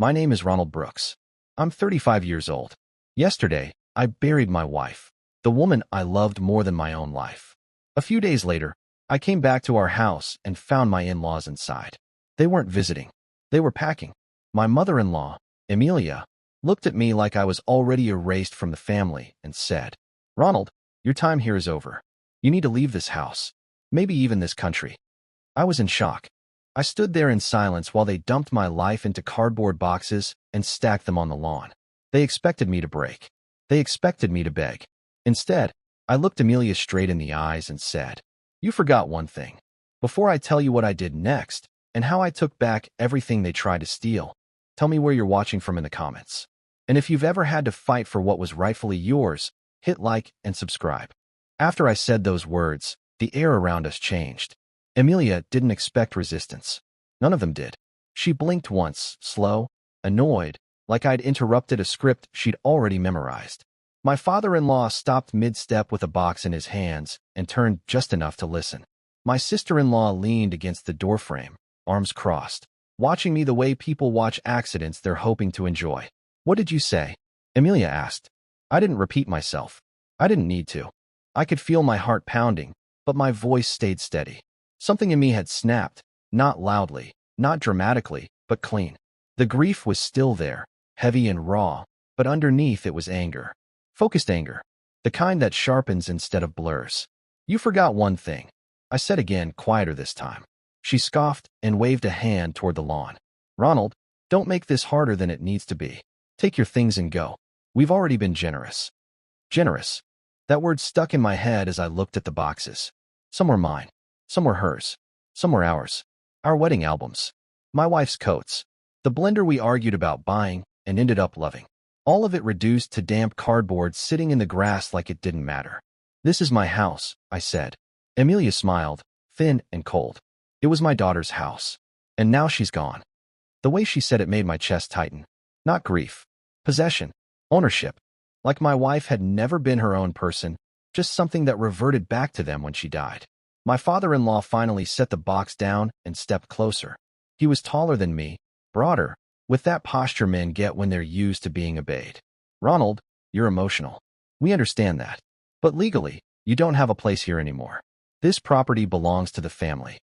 My name is Ronald Brooks. I'm 35 years old. Yesterday, I buried my wife, the woman I loved more than my own life. A few days later, I came back to our house and found my in-laws inside. They weren't visiting. They were packing. My mother-in-law, Amelia, looked at me like I was already erased from the family and said, "Ronald, your time here is over. You need to leave this house, maybe even this country." I was in shock. I stood there in silence while they dumped my life into cardboard boxes and stacked them on the lawn. They expected me to break. They expected me to beg. Instead, I looked Amelia straight in the eyes and said, "You forgot one thing. Before I tell you what I did next and how I took back everything they tried to steal, tell me where you're watching from in the comments. And if you've ever had to fight for what was rightfully yours, hit like and subscribe." After I said those words, the air around us changed. Amelia didn't expect resistance. None of them did. She blinked once, slow, annoyed, like I'd interrupted a script she'd already memorized. My father-in-law stopped mid-step with a box in his hands and turned just enough to listen. My sister-in-law leaned against the doorframe, arms crossed, watching me the way people watch accidents they're hoping to enjoy. "What did you say?" Amelia asked. I didn't repeat myself. I didn't need to. I could feel my heart pounding, but my voice stayed steady. Something in me had snapped, not loudly, not dramatically, but clean. The grief was still there, heavy and raw, but underneath it was anger. Focused anger. The kind that sharpens instead of blurs. "You forgot one thing," I said again, quieter this time. She scoffed and waved a hand toward the lawn. "Ronald, don't make this harder than it needs to be. Take your things and go. We've already been generous." Generous. That word stuck in my head as I looked at the boxes. Some were mine. Some were hers. Some were ours. Our wedding albums. My wife's coats. The blender we argued about buying and ended up loving. All of it reduced to damp cardboard sitting in the grass like it didn't matter. "This is my house," I said. Amelia smiled, thin and cold. It was my daughter's house. And now she's gone. The way she said it made my chest tighten. Not grief. Possession. Ownership. Like my wife had never been her own person, just something that reverted back to them when she died. My father-in-law finally set the box down and stepped closer. He was taller than me, broader, with that posture men get when they're used to being obeyed. "Ronald, you're emotional. We understand that. But legally, you don't have a place here anymore. This property belongs to the family."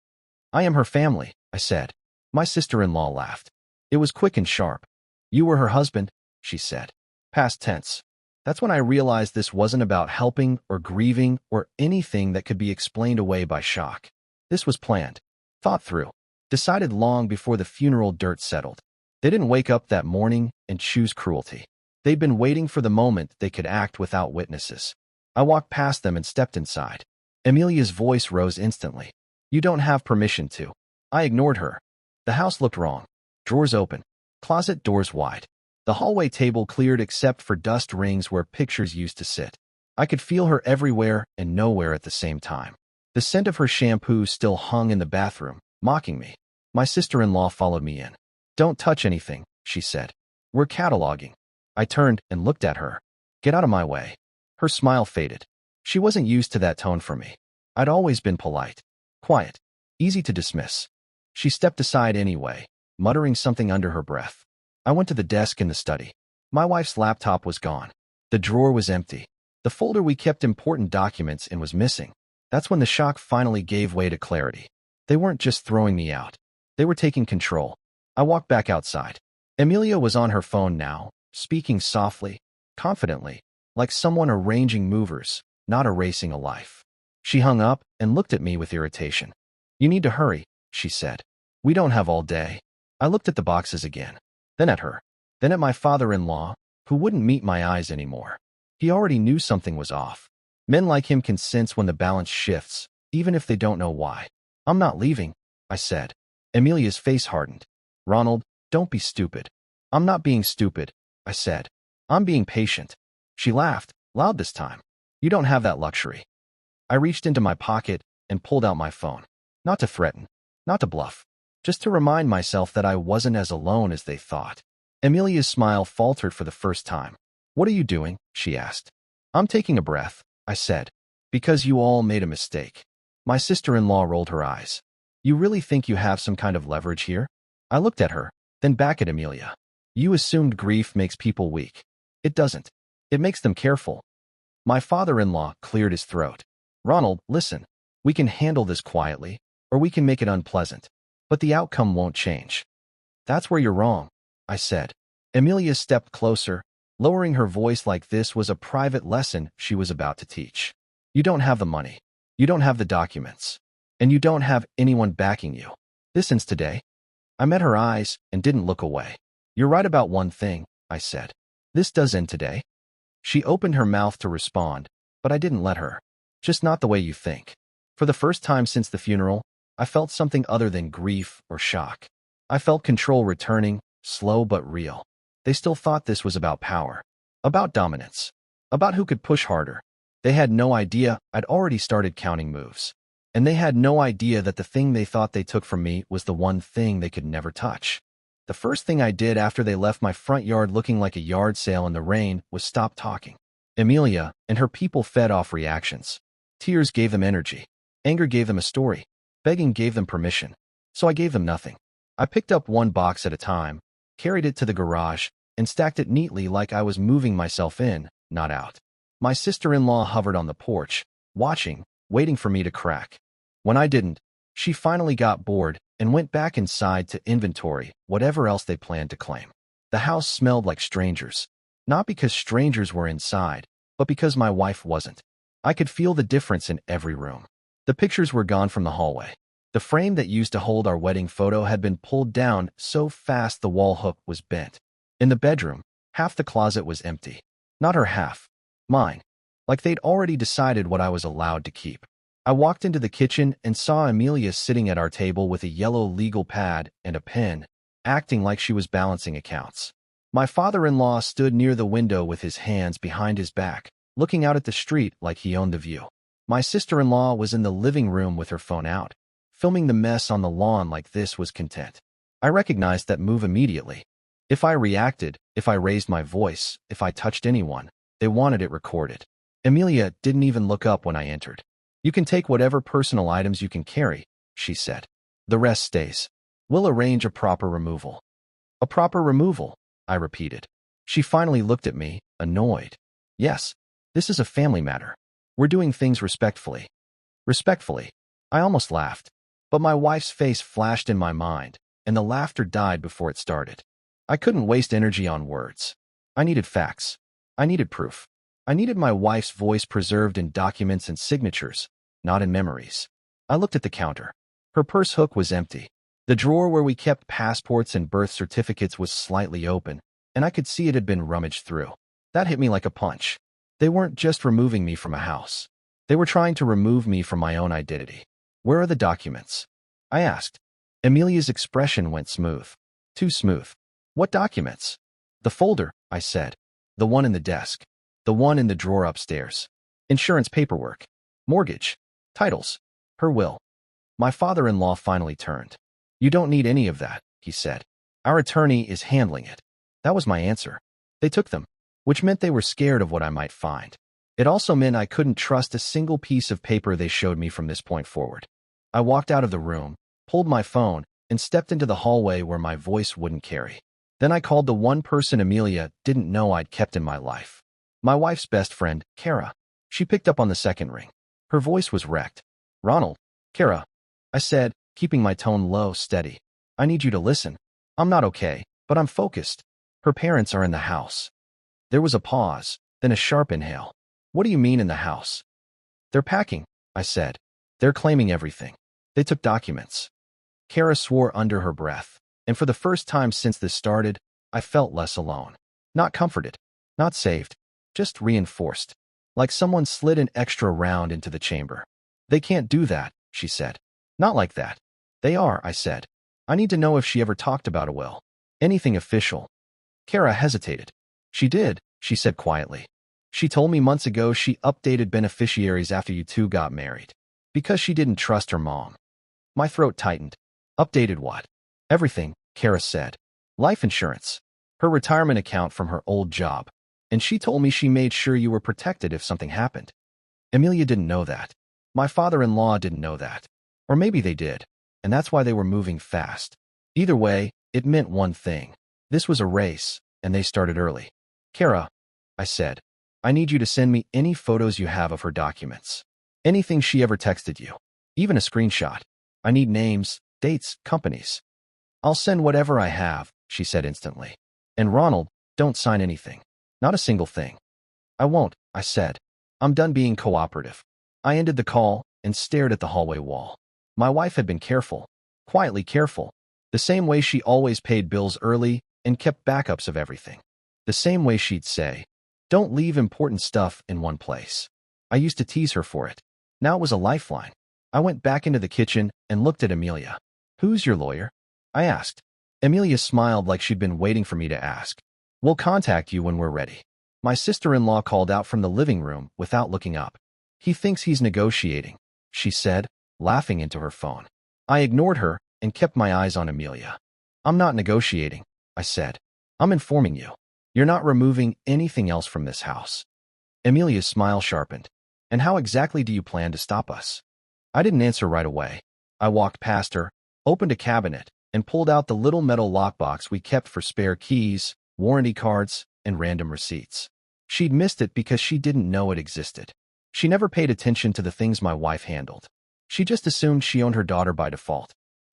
"I am her family," I said. My sister-in-law laughed. It was quick and sharp. "You were her husband," she said. Past tense. That's when I realized this wasn't about helping or grieving or anything that could be explained away by shock. This was planned, thought through, decided long before the funeral dirt settled. They didn't wake up that morning and choose cruelty. They'd been waiting for the moment they could act without witnesses. I walked past them and stepped inside. Amelia's voice rose instantly. "You don't have permission to." I ignored her. The house looked wrong. Drawers open. Closet doors wide. The hallway table cleared except for dust rings where pictures used to sit. I could feel her everywhere and nowhere at the same time. The scent of her shampoo still hung in the bathroom, mocking me. My sister-in-law followed me in. "Don't touch anything," she said. "We're cataloging." I turned and looked at her. "Get out of my way." Her smile faded. She wasn't used to that tone from me. I'd always been polite, quiet, easy to dismiss. She stepped aside anyway, muttering something under her breath. I went to the desk in the study. My wife's laptop was gone. The drawer was empty. The folder we kept important documents in was missing. That's when the shock finally gave way to clarity. They weren't just throwing me out. They were taking control. I walked back outside. Amelia was on her phone now, speaking softly, confidently, like someone arranging movers, not erasing a life. She hung up and looked at me with irritation. "You need to hurry," she said. "We don't have all day." I looked at the boxes again. Then at her. Then at my father-in-law, who wouldn't meet my eyes anymore. He already knew something was off. Men like him can sense when the balance shifts, even if they don't know why. "I'm not leaving," I said. Amelia's face hardened. "Ronald, don't be stupid." "I'm not being stupid," I said. "I'm being patient." She laughed, loud this time. "You don't have that luxury." I reached into my pocket and pulled out my phone. Not to threaten, not to bluff. Just to remind myself that I wasn't as alone as they thought. Amelia's smile faltered for the first time. "What are you doing?" she asked. "I'm taking a breath," I said. "Because you all made a mistake." My sister-in-law rolled her eyes. "You really think you have some kind of leverage here?" I looked at her, then back at Amelia. You assumed grief makes people weak. It doesn't. It makes them careful. My father-in-law cleared his throat. Ronald, listen. We can handle this quietly, or we can make it unpleasant. But the outcome won't change. That's where you're wrong, I said. Amelia stepped closer, lowering her voice like this was a private lesson she was about to teach. You don't have the money. You don't have the documents. And you don't have anyone backing you. This ends today. I met her eyes and didn't look away. You're right about one thing, I said. This does end today. She opened her mouth to respond, but I didn't let her. Just not the way you think. For the first time since the funeral, I felt something other than grief or shock. I felt control returning, slow but real. They still thought this was about power, about dominance, about who could push harder. They had no idea I'd already started counting moves. And they had no idea that the thing they thought they took from me was the one thing they could never touch. The first thing I did after they left my front yard looking like a yard sale in the rain was stop talking. Amelia and her people fed off reactions. Tears gave them energy. Anger gave them a story. Begging gave them permission. So I gave them nothing. I picked up one box at a time, carried it to the garage, and stacked it neatly like I was moving myself in, not out. My sister-in-law hovered on the porch, watching, waiting for me to crack. When I didn't, she finally got bored and went back inside to inventory whatever else they planned to claim. The house smelled like strangers. Not because strangers were inside, but because my wife wasn't. I could feel the difference in every room. The pictures were gone from the hallway. The frame that used to hold our wedding photo had been pulled down so fast the wall hook was bent. In the bedroom, half the closet was empty. Not her half. Mine. Like they'd already decided what I was allowed to keep. I walked into the kitchen and saw Amelia sitting at our table with a yellow legal pad and a pen, acting like she was balancing accounts. My father-in-law stood near the window with his hands behind his back, looking out at the street like he owned the view. My sister-in-law was in the living room with her phone out, filming the mess on the lawn like this was content. I recognized that move immediately. If I reacted, if I raised my voice, if I touched anyone, they wanted it recorded. Amelia didn't even look up when I entered. You can take whatever personal items you can carry, she said. The rest stays. We'll arrange a proper removal. A proper removal, I repeated. She finally looked at me, annoyed. Yes, this is a family matter. We're doing things respectfully. Respectfully. I almost laughed. But my wife's face flashed in my mind, and the laughter died before it started. I couldn't waste energy on words. I needed facts. I needed proof. I needed my wife's voice preserved in documents and signatures, not in memories. I looked at the counter. Her purse hook was empty. The drawer where we kept passports and birth certificates was slightly open, and I could see it had been rummaged through. That hit me like a punch. They weren't just removing me from a house. They were trying to remove me from my own identity. Where are the documents? I asked. Amelia's expression went smooth. Too smooth. What documents? The folder, I said. The one in the desk. The one in the drawer upstairs. Insurance paperwork. Mortgage. Titles. Her will. My father-in-law finally turned. You don't need any of that, he said. Our attorney is handling it. That was my answer. They took them, which meant they were scared of what I might find. It also meant I couldn't trust a single piece of paper they showed me from this point forward. I walked out of the room, pulled my phone, and stepped into the hallway where my voice wouldn't carry. Then I called the one person Amelia didn't know I'd kept in my life. My wife's best friend, Kara. She picked up on the second ring. Her voice was wrecked. Ronald, Kara, I said, keeping my tone low, steady. I need you to listen. I'm not okay, but I'm focused. Her parents are in the house. There was a pause, then a sharp inhale. What do you mean in the house? They're packing, I said. They're claiming everything. They took documents. Kara swore under her breath, and for the first time since this started, I felt less alone. Not comforted, not saved, just reinforced. Like someone slid an extra round into the chamber. They can't do that, she said. Not like that. They are, I said. I need to know if she ever talked about a will. Anything official. Kara hesitated. She did, she said quietly. She told me months ago she updated beneficiaries after you two got married. Because she didn't trust her mom. My throat tightened. Updated what? Everything, Kara said. Life insurance. Her retirement account from her old job. And she told me she made sure you were protected if something happened. Amelia didn't know that. My father-in-law didn't know that. Or maybe they did. And that's why they were moving fast. Either way, it meant one thing. This was a race, and they started early. Kara, I said, I need you to send me any photos you have of her documents. Anything she ever texted you. Even a screenshot. I need names, dates, companies. I'll send whatever I have, she said instantly. And Ronald, don't sign anything. Not a single thing. I won't, I said. I'm done being cooperative. I ended the call and stared at the hallway wall. My wife had been careful, quietly careful, the same way she always paid bills early and kept backups of everything. The same way she'd say, don't leave important stuff in one place. I used to tease her for it. Now it was a lifeline. I went back into the kitchen and looked at Amelia. Who's your lawyer? I asked. Amelia smiled like she'd been waiting for me to ask. We'll contact you when we're ready. My sister-in-law called out from the living room without looking up. He thinks he's negotiating, she said, laughing into her phone. I ignored her and kept my eyes on Amelia. I'm not negotiating, I said. I'm informing you. You're not removing anything else from this house. Amelia's smile sharpened. And how exactly do you plan to stop us? I didn't answer right away. I walked past her, opened a cabinet, and pulled out the little metal lockbox we kept for spare keys, warranty cards, and random receipts. She'd missed it because she didn't know it existed. She never paid attention to the things my wife handled. She just assumed she owned her daughter by default.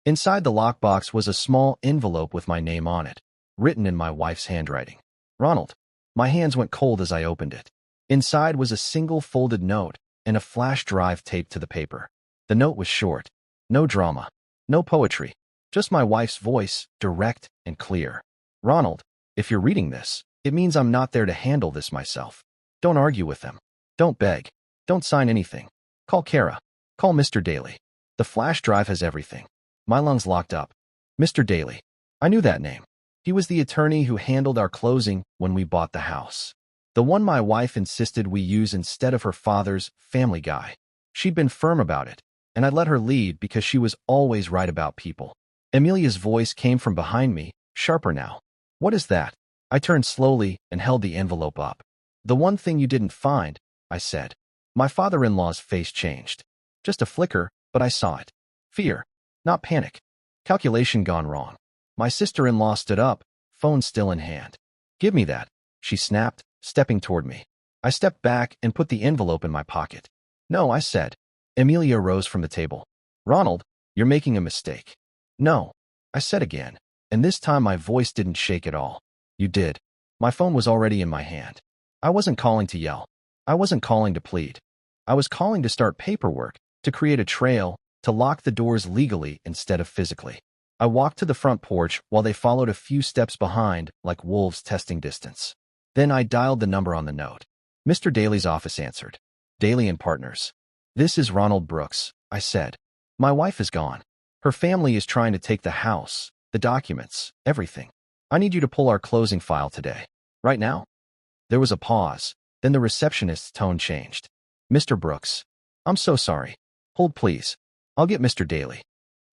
Inside the lockbox was a small envelope with my name on it, written in my wife's handwriting. Ronald. My hands went cold as I opened it. Inside was a single folded note and a flash drive taped to the paper. The note was short. No drama. No poetry. Just my wife's voice, direct and clear. Ronald, if you're reading this, it means I'm not there to handle this myself. Don't argue with them. Don't beg. Don't sign anything. Call Kara. Call Mr. Daly. The flash drive has everything. My lungs locked up. Mr. Daly. I knew that name. He was the attorney who handled our closing when we bought the house. The one my wife insisted we use instead of her father's Family Guy. She'd been firm about it, and I'd let her lead because she was always right about people. Amelia's voice came from behind me, sharper now. What is that? I turned slowly and held the envelope up. The one thing you didn't find, I said. My father-in-law's face changed. Just a flicker, but I saw it. Fear, not panic. Calculation gone wrong. My sister-in-law stood up, phone still in hand. Give me that, she snapped, stepping toward me. I stepped back and put the envelope in my pocket. No, I said. Amelia rose from the table. Ronald, you're making a mistake. No, I said again, and this time my voice didn't shake at all. You did. My phone was already in my hand. I wasn't calling to yell. I wasn't calling to plead. I was calling to start paperwork, to create a trail, to lock the doors legally instead of physically. I walked to the front porch while they followed a few steps behind, like wolves testing distance. Then I dialed the number on the note. Mr. Daly's office answered. Daly and Partners. This is Ronald Brooks, I said. My wife is gone. Her family is trying to take the house, the documents, everything. I need you to pull our closing file today. Right now? There was a pause. Then the receptionist's tone changed. Mr. Brooks. I'm so sorry. Hold please. I'll get Mr. Daly.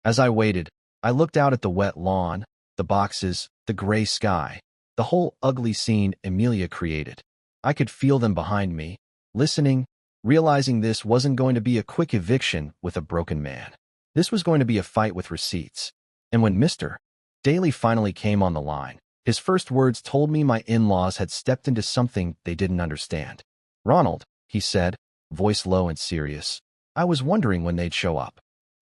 As I waited, I looked out at the wet lawn, the boxes, the gray sky, the whole ugly scene Amelia created. I could feel them behind me, listening, realizing this wasn't going to be a quick eviction with a broken man. This was going to be a fight with receipts. And when Mr. Daly finally came on the line, his first words told me my in-laws had stepped into something they didn't understand. Ronald, he said, voice low and serious. I was wondering when they'd show up.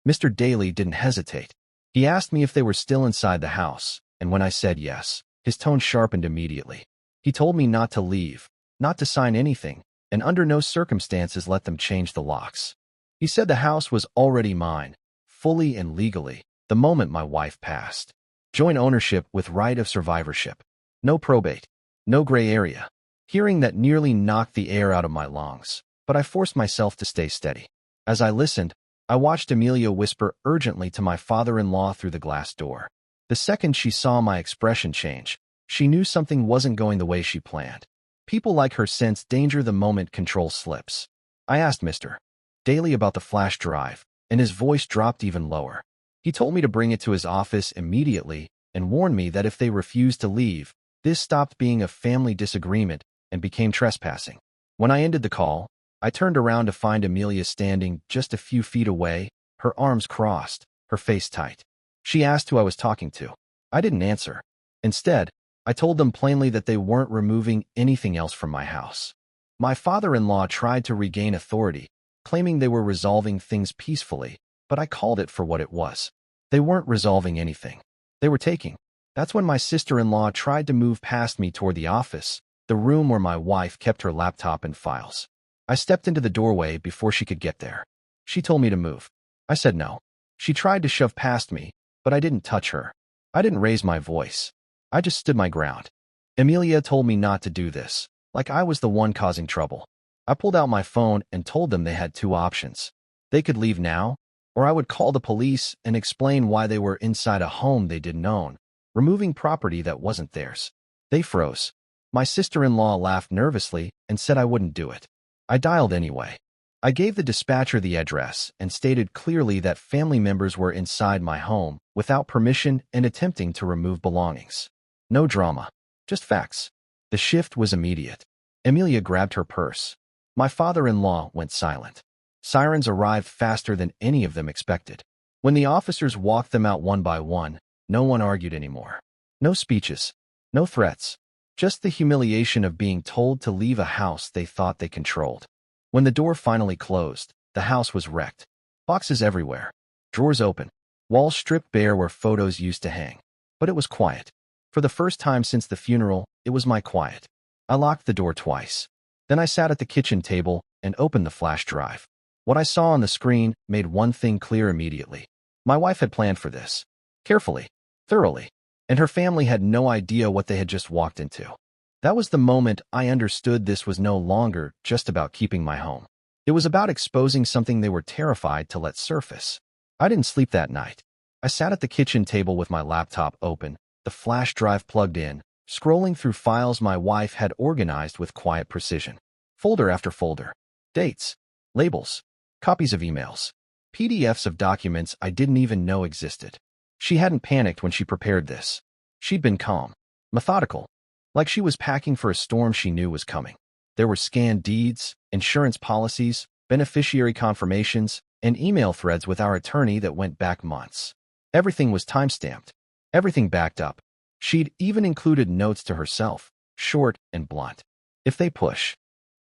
Mr. Daly didn't hesitate. He asked me if they were still inside the house, and when I said yes, his tone sharpened immediately. He told me not to leave, not to sign anything, and under no circumstances let them change the locks. He said the house was already mine, fully and legally, the moment my wife passed. Joint ownership with right of survivorship. No probate. No gray area. Hearing that nearly knocked the air out of my lungs, but I forced myself to stay steady. As I listened, I watched Amelia whisper urgently to my father-in-law through the glass door. The second she saw my expression change, she knew something wasn't going the way she planned. People like her sense danger the moment control slips. I asked Mr. Daly about the flash drive, and his voice dropped even lower. He told me to bring it to his office immediately and warned me that if they refused to leave, this stopped being a family disagreement and became trespassing. When I ended the call, I turned around to find Amelia standing just a few feet away, her arms crossed, her face tight. She asked who I was talking to. I didn't answer. Instead, I told them plainly that they weren't removing anything else from my house. My father-in-law tried to regain authority, claiming they were resolving things peacefully, but I called it for what it was. They weren't resolving anything. They were taking. That's when my sister-in-law tried to move past me toward the office, the room where my wife kept her laptop and files. I stepped into the doorway before she could get there. She told me to move. I said no. She tried to shove past me, but I didn't touch her. I didn't raise my voice. I just stood my ground. Emilia told me not to do this, like I was the one causing trouble. I pulled out my phone and told them they had two options. They could leave now, or I would call the police and explain why they were inside a home they didn't own, removing property that wasn't theirs. They froze. My sister-in-law laughed nervously and said I wouldn't do it. I dialed anyway. I gave the dispatcher the address and stated clearly that family members were inside my home without permission and attempting to remove belongings. No drama, just facts. The shift was immediate. Emilia grabbed her purse. My father-in-law went silent. Sirens arrived faster than any of them expected. When the officers walked them out one by one, no one argued anymore. No speeches, no threats, just the humiliation of being told to leave a house they thought they controlled. When the door finally closed, the house was wrecked. Boxes everywhere, drawers open, walls stripped bare where photos used to hang. But it was quiet. For the first time since the funeral, it was my quiet. I locked the door twice. Then I sat at the kitchen table and opened the flash drive. What I saw on the screen made one thing clear immediately. My wife had planned for this. Carefully, thoroughly, and her family had no idea what they had just walked into. That was the moment I understood this was no longer just about keeping my home. It was about exposing something they were terrified to let surface. I didn't sleep that night. I sat at the kitchen table with my laptop open, the flash drive plugged in, scrolling through files my wife had organized with quiet precision. Folder after folder. Dates, labels, copies of emails, PDFs of documents I didn't even know existed. She hadn't panicked when she prepared this. She'd been calm, methodical, like she was packing for a storm she knew was coming. There were scanned deeds, insurance policies, beneficiary confirmations, and email threads with our attorney that went back months. Everything was time-stamped. Everything backed up. She'd even included notes to herself, short and blunt. If they push,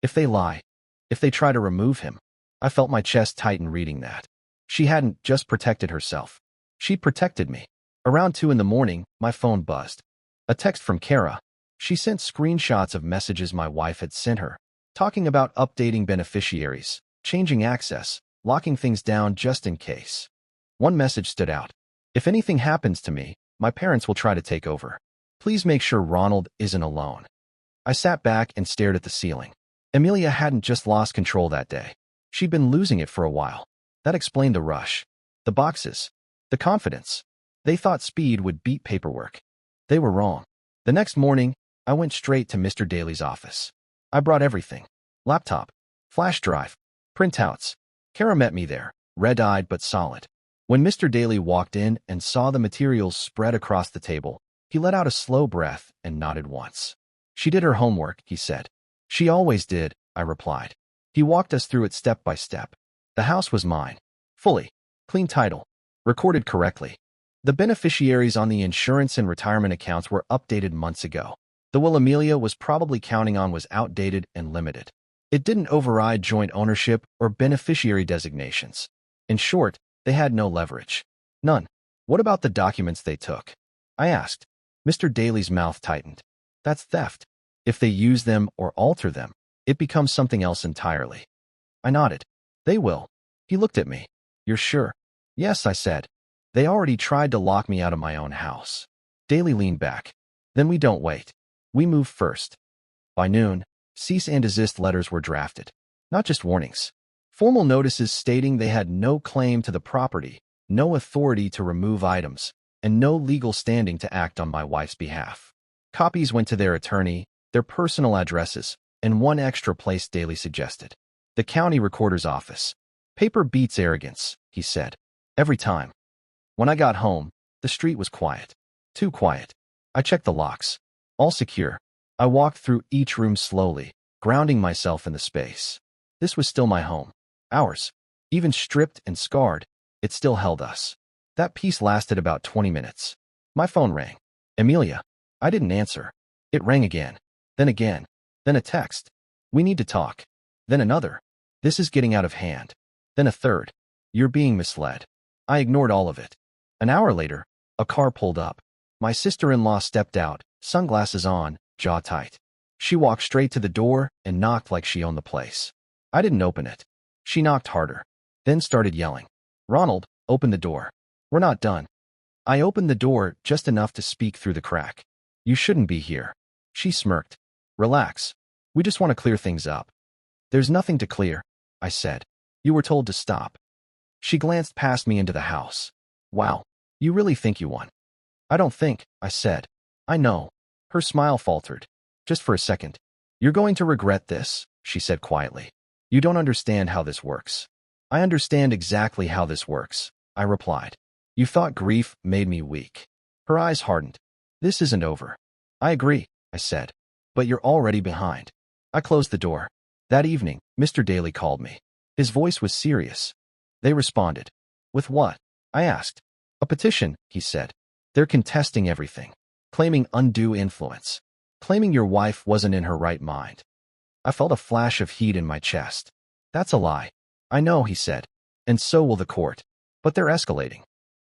if they lie, if they try to remove him. I felt my chest tighten reading that. She hadn't just protected herself. She'd protected me. Around 2 in the morning, my phone buzzed. A text from Kara. She sent screenshots of messages my wife had sent her, talking about updating beneficiaries, changing access, locking things down just in case. One message stood out. If anything happens to me, my parents will try to take over. Please make sure Ronald isn't alone. I sat back and stared at the ceiling. Emilia hadn't just lost control that day. She'd been losing it for a while. That explained the rush, the boxes, the confidence. They thought speed would beat paperwork. They were wrong. The next morning, I went straight to Mr. Daly's office. I brought everything. Laptop, flash drive, printouts. Kara met me there, red-eyed but solid. When Mr. Daly walked in and saw the materials spread across the table, he let out a slow breath and nodded once. She did her homework, he said. She always did, I replied. He walked us through it step by step. The house was mine. Fully. Clean title. Recorded correctly. The beneficiaries on the insurance and retirement accounts were updated months ago. The will Emilia was probably counting on was outdated and limited. It didn't override joint ownership or beneficiary designations. In short, they had no leverage. None. What about the documents they took? I asked. Mr. Daly's mouth tightened. That's theft. If they use them or alter them, it becomes something else entirely. I nodded. They will. He looked at me. You're sure? Yes, I said. They already tried to lock me out of my own house. Daly leaned back. Then we don't wait. We move first. By noon, cease and desist letters were drafted. Not just warnings. Formal notices stating they had no claim to the property, no authority to remove items, and no legal standing to act on my wife's behalf. Copies went to their attorney, their personal addresses, and one extra place Daly suggested. The county recorder's office. Paper beats arrogance, he said. Every time. When I got home, the street was quiet. Too quiet. I checked the locks. All secure. I walked through each room slowly, grounding myself in the space. This was still my home. Ours. Even stripped and scarred, it still held us. That peace lasted about 20 minutes. My phone rang. Emilia. I didn't answer. It rang again. Again. Then a text. We need to talk. Then another. This is getting out of hand. Then a third. You're being misled. I ignored all of it. An hour later, a car pulled up. My sister-in-law stepped out, sunglasses on, jaw tight. She walked straight to the door and knocked like she owned the place. I didn't open it. She knocked harder, then started yelling. Ronald, open the door. We're not done. I opened the door just enough to speak through the crack. You shouldn't be here. She smirked. Relax. We just want to clear things up. There's nothing to clear, I said. You were told to stop. She glanced past me into the house. Wow, you really think you won? I don't think, I said. I know. Her smile faltered. Just for a second. You're going to regret this, she said quietly. You don't understand how this works. I understand exactly how this works, I replied. You thought grief made me weak. Her eyes hardened. This isn't over. I agree, I said. But you're already behind. I closed the door. That evening, Mr. Daly called me. His voice was serious. They responded. With what? I asked. A petition, he said. They're contesting everything. Claiming undue influence. Claiming your wife wasn't in her right mind. I felt a flash of heat in my chest. That's a lie. I know, he said. And so will the court. But they're escalating.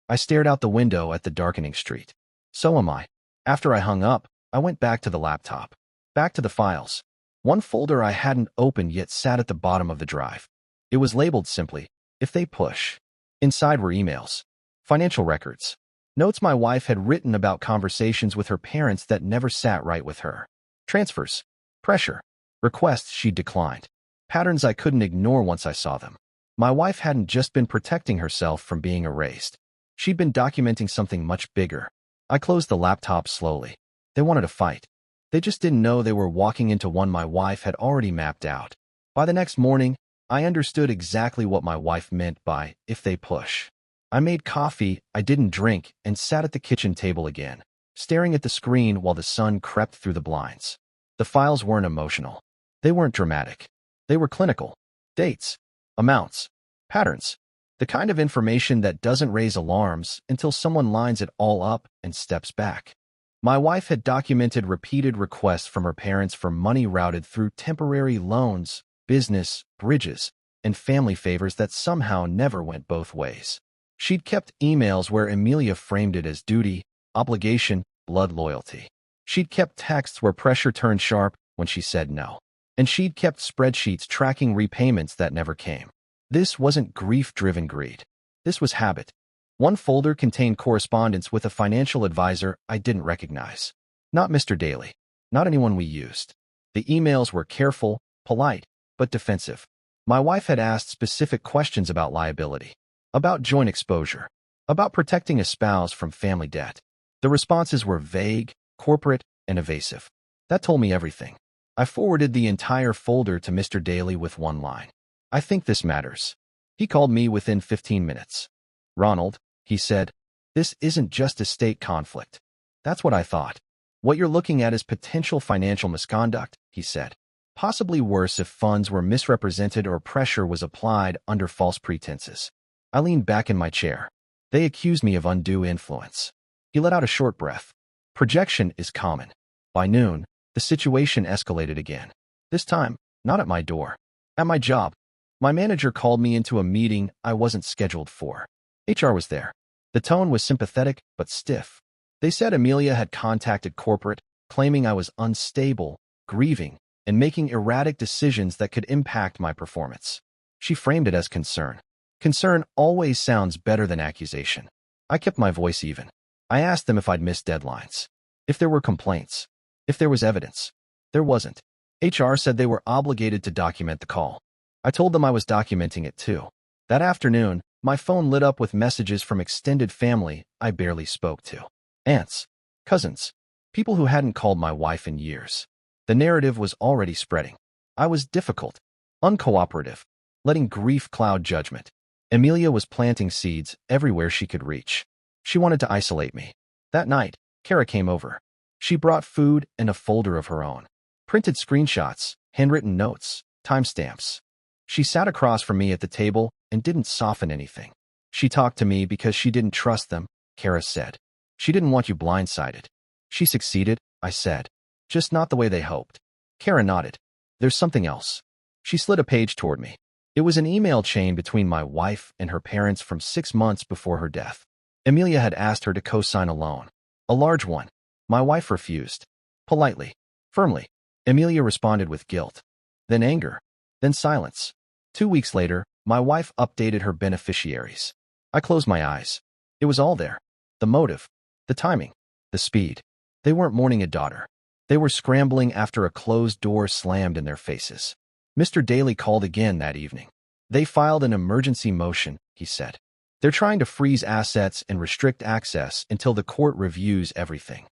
I stared out the window at the darkening street. So am I. After I hung up, I went back to the laptop. Back to the files. One folder I hadn't opened yet sat at the bottom of the drive. It was labeled simply, if they push. Inside were emails. Financial records. Notes my wife had written about conversations with her parents that never sat right with her. Transfers. Pressure. Requests she'd declined. Patterns I couldn't ignore once I saw them. My wife hadn't just been protecting herself from being erased. She'd been documenting something much bigger. I closed the laptop slowly. They wanted a fight. They just didn't know they were walking into one my wife had already mapped out. By the next morning, I understood exactly what my wife meant by, if they push. I made coffee I didn't drink and sat at the kitchen table again, staring at the screen while the sun crept through the blinds. The files weren't emotional. They weren't dramatic. They were clinical. Dates. Amounts. Patterns. The kind of information that doesn't raise alarms until someone lines it all up and steps back. My wife had documented repeated requests from her parents for money routed through temporary loans, business, bridges, and family favors that somehow never went both ways. She'd kept emails where Amelia framed it as duty, obligation, blood loyalty. She'd kept texts where pressure turned sharp when she said no. And she'd kept spreadsheets tracking repayments that never came. This wasn't grief-driven greed. This was habit. One folder contained correspondence with a financial advisor I didn't recognize. Not Mr. Daly. Not anyone we used. The emails were careful, polite, but defensive. My wife had asked specific questions about liability, about joint exposure, about protecting a spouse from family debt. The responses were vague, corporate, and evasive. That told me everything. I forwarded the entire folder to Mr. Daly with one line. I think this matters. He called me within 15 minutes. Ronald, he said, this isn't just a state conflict. That's what I thought. What you're looking at is potential financial misconduct, he said. Possibly worse if funds were misrepresented or pressure was applied under false pretenses. I leaned back in my chair. They accused me of undue influence. He let out a short breath. Projection is common. By noon, the situation escalated again. This time, not at my door. At my job. My manager called me into a meeting I wasn't scheduled for. HR was there. The tone was sympathetic but stiff. They said Amelia had contacted corporate, claiming I was unstable, grieving, and making erratic decisions that could impact my performance. She framed it as concern. Concern always sounds better than accusation. I kept my voice even. I asked them if I'd missed deadlines. If there were complaints. If there was evidence. There wasn't. HR said they were obligated to document the call. I told them I was documenting it too. That afternoon, my phone lit up with messages from extended family I barely spoke to. Aunts, cousins, people who hadn't called my wife in years. The narrative was already spreading. I was difficult, uncooperative, letting grief cloud judgment. Amelia was planting seeds everywhere she could reach. She wanted to isolate me. That night, Kara came over. She brought food and a folder of her own. Printed screenshots, handwritten notes, timestamps. She sat across from me at the table and didn't soften anything. She talked to me because she didn't trust them, Kara said. She didn't want you blindsided. She succeeded, I said. Just not the way they hoped. Kara nodded. There's something else. She slid a page toward me. It was an email chain between my wife and her parents from 6 months before her death. Amelia had asked her to co-sign a loan. A large one. My wife refused. Politely. Firmly. Amelia responded with guilt. Then anger. Then silence. 2 weeks later, my wife updated her beneficiaries. I closed my eyes. It was all there. The motive. The timing. The speed. They weren't mourning a daughter. They were scrambling after a closed door slammed in their faces. Mr. Daly called again that evening. They filed an emergency motion, he said. They're trying to freeze assets and restrict access until the court reviews everything.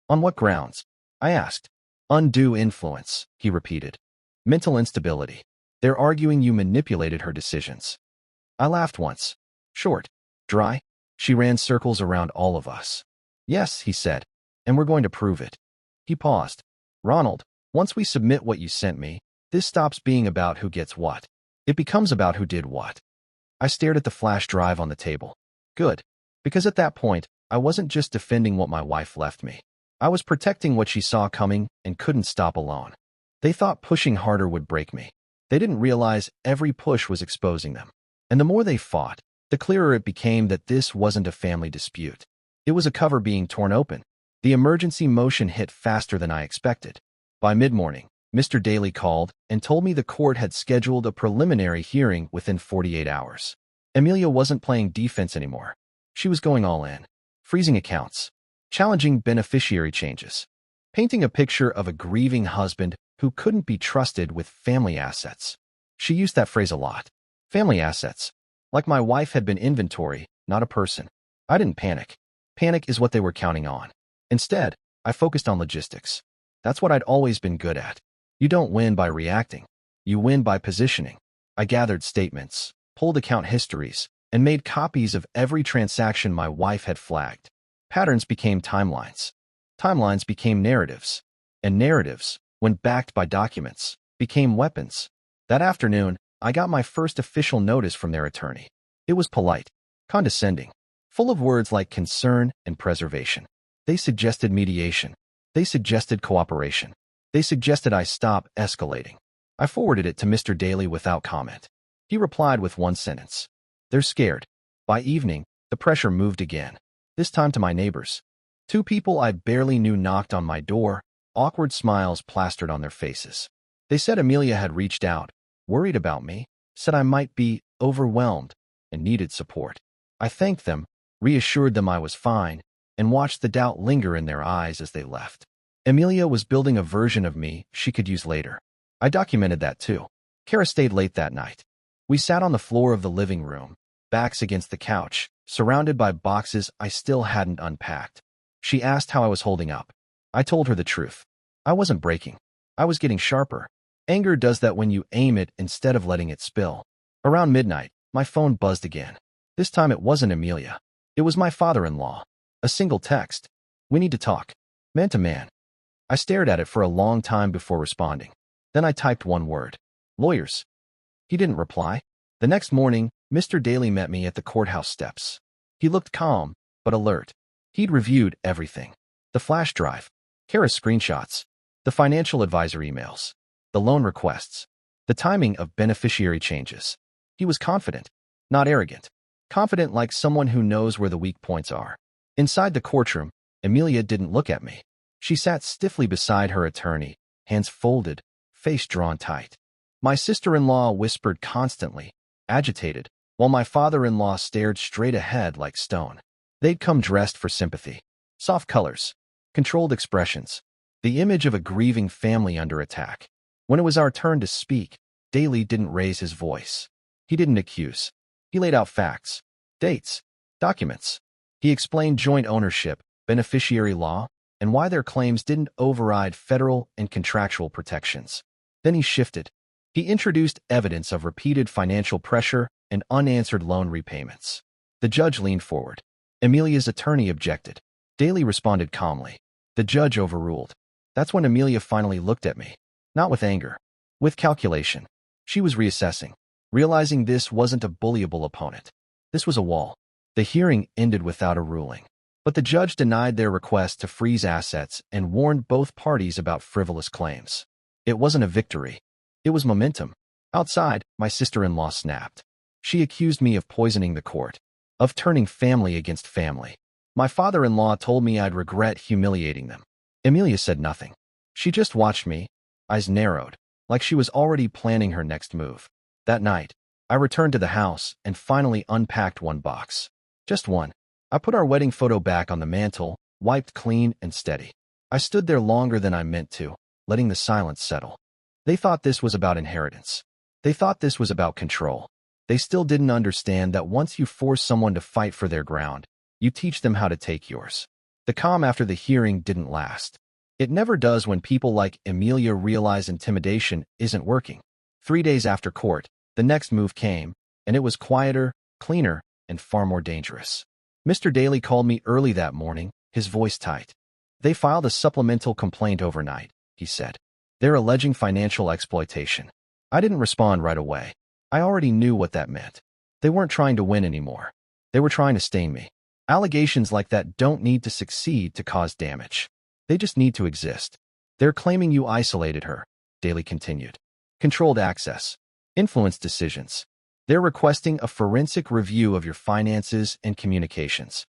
On what grounds? I asked. Undue influence, he repeated. Mental instability. They're arguing you manipulated her decisions. I laughed once. Short. Dry. She ran circles around all of us. Yes, he said, and we're going to prove it. He paused. Ronald, once we submit what you sent me, this stops being about who gets what. It becomes about who did what. I stared at the flash drive on the table. Good. Because at that point, I wasn't just defending what my wife left me. I was protecting what she saw coming and couldn't stop alone. They thought pushing harder would break me. They didn't realize every push was exposing them. And the more they fought, the clearer it became that this wasn't a family dispute. It was a cover being torn open. The emergency motion hit faster than I expected. By mid-morning, Mr. Daly called and told me the court had scheduled a preliminary hearing within 48 hours. Amelia wasn't playing defense anymore. She was going all in. Freezing accounts. Challenging beneficiary changes. Painting a picture of a grieving husband who couldn't be trusted with family assets. She used that phrase a lot. Family assets. Like my wife had been inventory, not a person. I didn't panic. Panic is what they were counting on. Instead, I focused on logistics. That's what I'd always been good at. You don't win by reacting. You win by positioning. I gathered statements, pulled account histories, and made copies of every transaction my wife had flagged. Patterns became timelines. Timelines became narratives. And narratives, when backed by documents, became weapons. That afternoon, I got my first official notice from their attorney. It was polite, condescending, full of words like concern and preservation. They suggested mediation. They suggested cooperation. They suggested I stop escalating. I forwarded it to Mr. Daly without comment. He replied with one sentence. They're scared. By evening, the pressure moved again. This time to my neighbors. 2 people I barely knew knocked on my door, awkward smiles plastered on their faces. They said Amelia had reached out, worried about me, said I might be overwhelmed and needed support. I thanked them, reassured them I was fine, and watched the doubt linger in their eyes as they left. Amelia was building a version of me she could use later. I documented that too. Kara stayed late that night. We sat on the floor of the living room, backs against the couch, surrounded by boxes I still hadn't unpacked. She asked how I was holding up. I told her the truth. I wasn't breaking. I was getting sharper. Anger does that when you aim it instead of letting it spill. Around midnight, my phone buzzed again. This time it wasn't Amelia. It was my father-in-law. A single text. We need to talk. Man to man. I stared at it for a long time before responding. Then I typed one word. Lawyers. He didn't reply. The next morning, Mr. Daly met me at the courthouse steps. He looked calm, but alert. He'd reviewed everything. The flash drive. Kara's screenshots. The financial advisor emails. The loan requests. The timing of beneficiary changes. He was confident, not arrogant. Confident like someone who knows where the weak points are. Inside the courtroom, Amelia didn't look at me. She sat stiffly beside her attorney, hands folded, face drawn tight. My sister-in-law whispered constantly, agitated, while my father-in-law stared straight ahead like stone. They'd come dressed for sympathy. Soft colors, controlled expressions, the image of a grieving family under attack. When it was our turn to speak, Daly didn't raise his voice. He didn't accuse. He laid out facts, dates, documents. He explained joint ownership, beneficiary law, and why their claims didn't override federal and contractual protections. Then he shifted. He introduced evidence of repeated financial pressure and unanswered loan repayments. The judge leaned forward. Amelia's attorney objected. Daly responded calmly. The judge overruled. That's when Amelia finally looked at me. Not with anger. With calculation. She was reassessing, realizing this wasn't a bullyable opponent. This was a wall. The hearing ended without a ruling. But the judge denied their request to freeze assets and warned both parties about frivolous claims. It wasn't a victory. It was momentum. Outside, my sister-in-law snapped. She accused me of poisoning the court, of turning family against family. My father-in-law told me I'd regret humiliating them. Emilia said nothing. She just watched me, eyes narrowed, like she was already planning her next move. That night, I returned to the house and finally unpacked one box. Just one. I put our wedding photo back on the mantel, wiped clean and steady. I stood there longer than I meant to, letting the silence settle. They thought this was about inheritance. They thought this was about control. They still didn't understand that once you force someone to fight for their ground, you teach them how to take yours. The calm after the hearing didn't last. It never does when people like Emilia realize intimidation isn't working. 3 days after court, the next move came, and it was quieter, cleaner, and far more dangerous. Mr. Daly called me early that morning, his voice tight. They filed a supplemental complaint overnight, he said. They're alleging financial exploitation. I didn't respond right away. I already knew what that meant. They weren't trying to win anymore. They were trying to stain me. Allegations like that don't need to succeed to cause damage. They just need to exist. They're claiming you isolated her, Daly continued. Controlled access. Influenced decisions. They're requesting a forensic review of your finances and communications.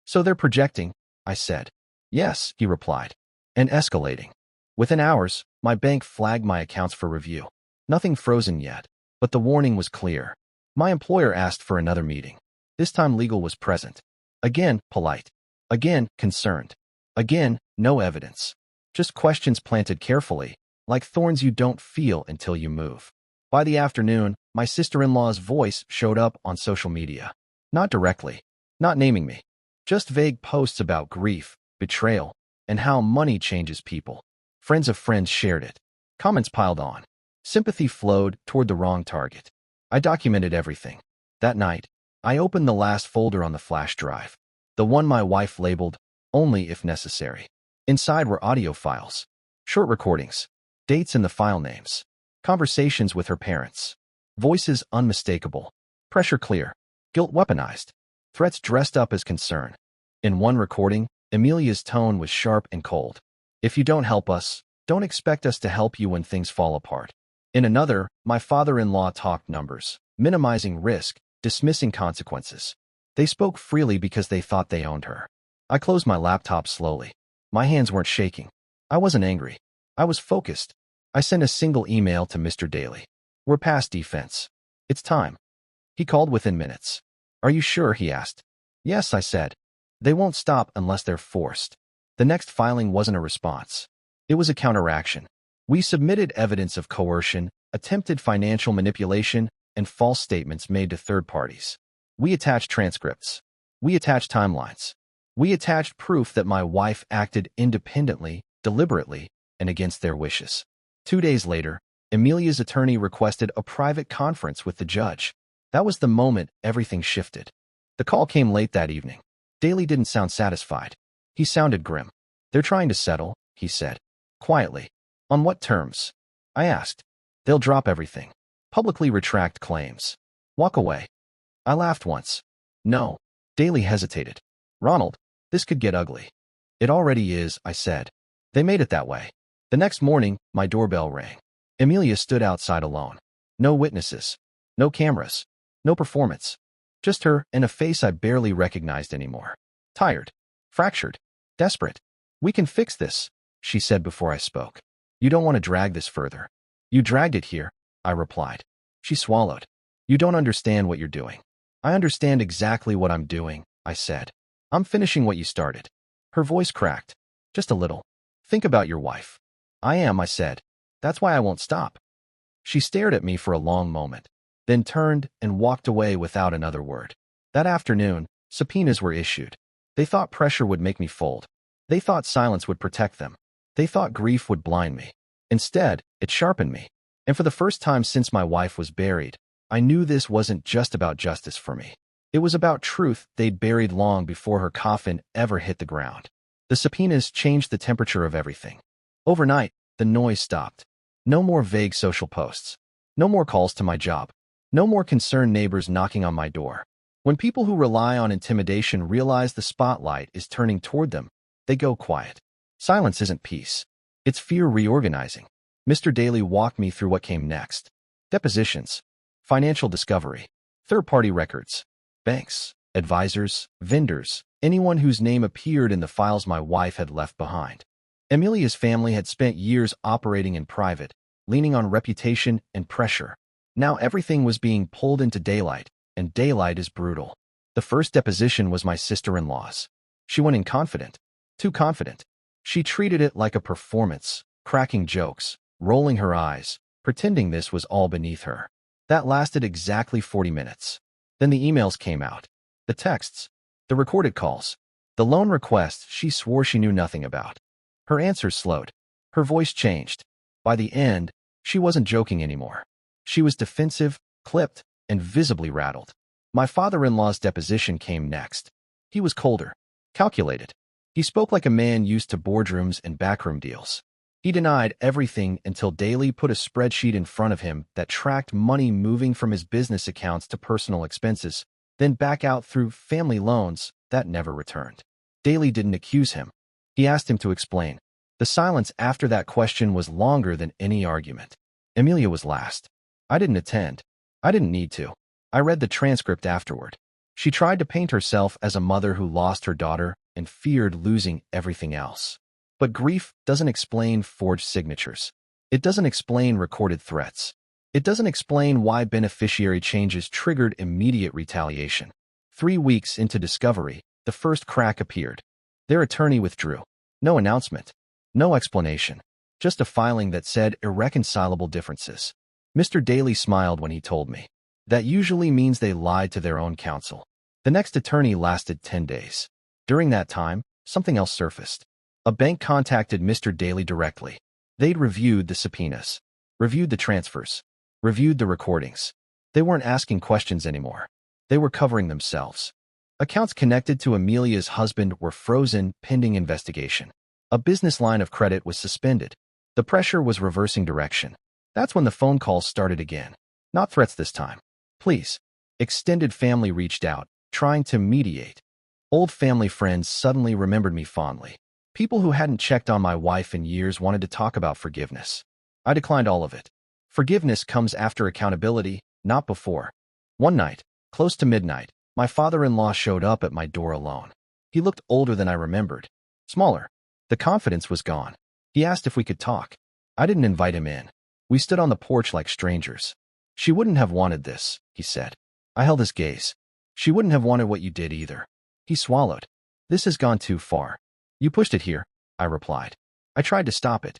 So they're projecting, I said. Yes, he replied. And escalating. Within hours, my bank flagged my accounts for review. Nothing frozen yet, but the warning was clear. My employer asked for another meeting. This time legal was present. Again, polite. Again, concerned. Again, no evidence. Just questions planted carefully, like thorns you don't feel until you move. By the afternoon, my sister-in-law's voice showed up on social media. Not directly, not naming me. Just vague posts about grief, betrayal, and how money changes people. Friends of friends shared it. Comments piled on. Sympathy flowed toward the wrong target. I documented everything. That night, I opened the last folder on the flash drive. The one my wife labeled, only if necessary. Inside were audio files, short recordings, dates and the file names, conversations with her parents, voices unmistakable, pressure clear, guilt weaponized, threats dressed up as concern. In one recording, Emilia's tone was sharp and cold. If you don't help us, don't expect us to help you when things fall apart. In another, my father-in-law talked numbers, minimizing risk, dismissing consequences. They spoke freely because they thought they owned her. I closed my laptop slowly. My hands weren't shaking. I wasn't angry. I was focused. I sent a single email to Mr. Daly. We're past defense. It's time. He called within minutes. Are you sure? He asked. Yes, I said. They won't stop unless they're forced. The next filing wasn't a response. It was a counteraction. We submitted evidence of coercion, attempted financial manipulation, and false statements made to third parties. We attached transcripts. We attached timelines. We attached proof that my wife acted independently, deliberately, and against their wishes. 2 days later, Emilia's attorney requested a private conference with the judge. That was the moment everything shifted. The call came late that evening. Daly didn't sound satisfied. He sounded grim. They're trying to settle, he said. Quietly. On what terms? I asked. They'll drop everything. Publicly retract claims. Walk away. I laughed once. No. Daly hesitated. Ronald, this could get ugly. It already is, I said. They made it that way. The next morning, my doorbell rang. Emilia stood outside alone. No witnesses. No cameras. No performance. Just her and a face I barely recognized anymore. Tired. Fractured. Desperate. We can fix this, she said before I spoke. You don't want to drag this further. You dragged it here, I replied. She swallowed. You don't understand what you're doing. I understand exactly what I'm doing, I said. I'm finishing what you started. Her voice cracked. Just a little. Think about your wife. I am, I said. That's why I won't stop. She stared at me for a long moment, then turned and walked away without another word. That afternoon, subpoenas were issued. They thought pressure would make me fold. They thought silence would protect them. They thought grief would blind me. Instead, it sharpened me. And for the first time since my wife was buried, I knew this wasn't just about justice for me. It was about truth they'd buried long before her coffin ever hit the ground. The subpoenas changed the temperature of everything. Overnight, the noise stopped. No more vague social posts. No more calls to my job. No more concerned neighbors knocking on my door. When people who rely on intimidation realize the spotlight is turning toward them, they go quiet. Silence isn't peace. It's fear reorganizing. Mr. Daly walked me through what came next. Depositions, financial discovery, third-party records, banks, advisors, vendors, anyone whose name appeared in the files my wife had left behind. Amelia's family had spent years operating in private, leaning on reputation and pressure. Now everything was being pulled into daylight, and daylight is brutal. The first deposition was my sister-in-law's. She went in confident, too confident. She treated it like a performance, cracking jokes, rolling her eyes, pretending this was all beneath her. That lasted exactly 40 minutes. Then the emails came out. The texts, the recorded calls, the loan requests she swore she knew nothing about. Her answers slowed. Her voice changed. By the end, she wasn't joking anymore. She was defensive, clipped, and visibly rattled. My father-in-law's deposition came next. He was colder, calculated. He spoke like a man used to boardrooms and backroom deals. He denied everything until Daly put a spreadsheet in front of him that tracked money moving from his business accounts to personal expenses, then back out through family loans that never returned. Daly didn't accuse him. He asked him to explain. The silence after that question was longer than any argument. Amelia was last. I didn't attend. I didn't need to. I read the transcript afterward. She tried to paint herself as a mother who lost her daughter and feared losing everything else. But grief doesn't explain forged signatures. It doesn't explain recorded threats. It doesn't explain why beneficiary changes triggered immediate retaliation. 3 weeks into discovery, the first crack appeared. Their attorney withdrew. No announcement. No explanation. Just a filing that said irreconcilable differences. Mr. Daly smiled when he told me. That usually means they lied to their own counsel. The next attorney lasted 10 days. During that time, something else surfaced. A bank contacted Mr. Daly directly. They'd reviewed the subpoenas, reviewed the transfers, reviewed the recordings. They weren't asking questions anymore. They were covering themselves. Accounts connected to Amelia's husband were frozen pending investigation. A business line of credit was suspended. The pressure was reversing direction. That's when the phone calls started again. Not threats this time. Please. Extended family reached out, trying to mediate. Old family friends suddenly remembered me fondly. People who hadn't checked on my wife in years wanted to talk about forgiveness. I declined all of it. Forgiveness comes after accountability, not before. One night, close to midnight, my father-in-law showed up at my door alone. He looked older than I remembered. Smaller. The confidence was gone. He asked if we could talk. I didn't invite him in. We stood on the porch like strangers. She wouldn't have wanted this, he said. I held his gaze. She wouldn't have wanted what you did either. He swallowed. This has gone too far. You pushed it here, I replied. I tried to stop it.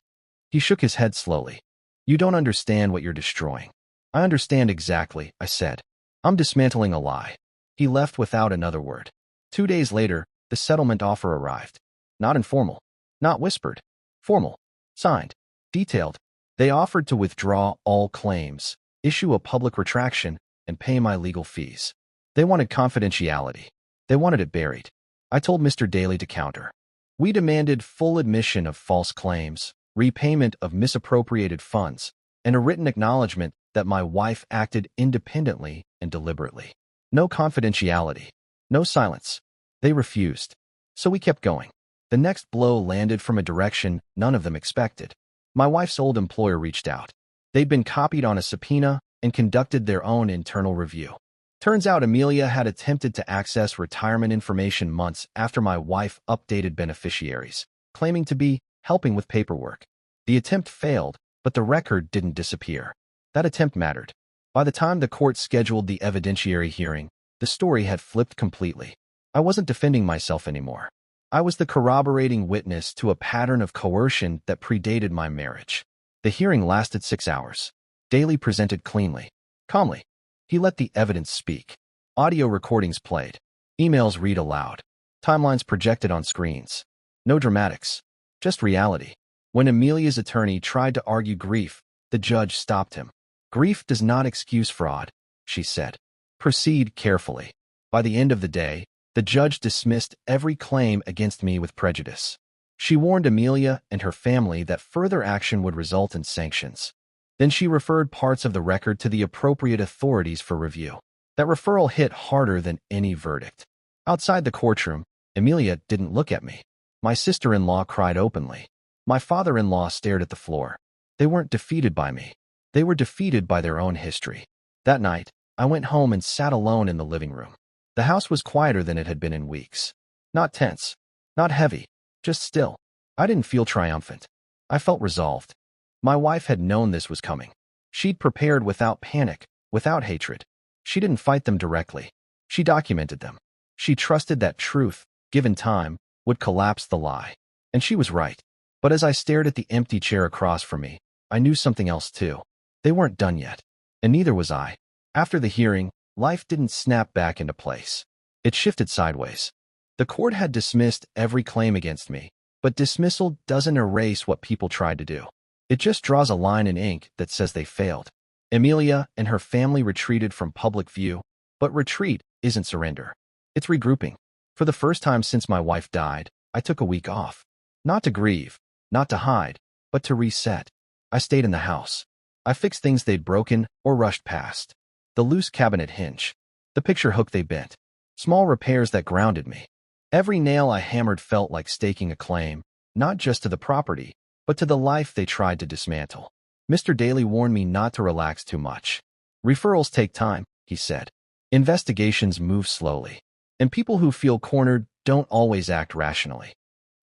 He shook his head slowly. You don't understand what you're destroying. I understand exactly, I said. I'm dismantling a lie. He left without another word. 2 days later, the settlement offer arrived. Not informal. Not whispered. Formal. Signed. Detailed. They offered to withdraw all claims, issue a public retraction, and pay my legal fees. They wanted confidentiality. They wanted it buried. I told Mr. Daly to counter. We demanded full admission of false claims, repayment of misappropriated funds, and a written acknowledgement that my wife acted independently and deliberately. No confidentiality. No silence. They refused. So we kept going. The next blow landed from a direction none of them expected. My wife's old employer reached out. They'd been copied on a subpoena and conducted their own internal review. Turns out Amelia had attempted to access retirement information months after my wife updated beneficiaries, claiming to be helping with paperwork. The attempt failed, but the record didn't disappear. That attempt mattered. By the time the court scheduled the evidentiary hearing, the story had flipped completely. I wasn't defending myself anymore. I was the corroborating witness to a pattern of coercion that predated my marriage. The hearing lasted 6 hours. Daly presented cleanly, calmly. He let the evidence speak. Audio recordings played. Emails read aloud. Timelines projected on screens. No dramatics. Just reality. When Amelia's attorney tried to argue grief, the judge stopped him. Grief does not excuse fraud, she said. Proceed carefully. By the end of the day, the judge dismissed every claim against me with prejudice. She warned Amelia and her family that further action would result in sanctions. Then she referred parts of the record to the appropriate authorities for review. That referral hit harder than any verdict. Outside the courtroom, Emilia didn't look at me. My sister-in-law cried openly. My father-in-law stared at the floor. They weren't defeated by me. They were defeated by their own history. That night, I went home and sat alone in the living room. The house was quieter than it had been in weeks. Not tense, not heavy, just still. I didn't feel triumphant. I felt resolved. My wife had known this was coming. She'd prepared without panic, without hatred. She didn't fight them directly. She documented them. She trusted that truth, given time, would collapse the lie. And she was right. But as I stared at the empty chair across from me, I knew something else too. They weren't done yet. And neither was I. After the hearing, life didn't snap back into place. It shifted sideways. The court had dismissed every claim against me, but dismissal doesn't erase what people tried to do. It just draws a line in ink that says they failed. Emilia and her family retreated from public view, but retreat isn't surrender. It's regrouping. For the first time since my wife died, I took a week off. Not to grieve, not to hide, but to reset. I stayed in the house. I fixed things they'd broken or rushed past. The loose cabinet hinge, the picture hook they bent, small repairs that grounded me. Every nail I hammered felt like staking a claim, not just to the property, but to the life they tried to dismantle. Mr. Daly warned me not to relax too much. Referrals take time, he said. Investigations move slowly. And people who feel cornered don't always act rationally.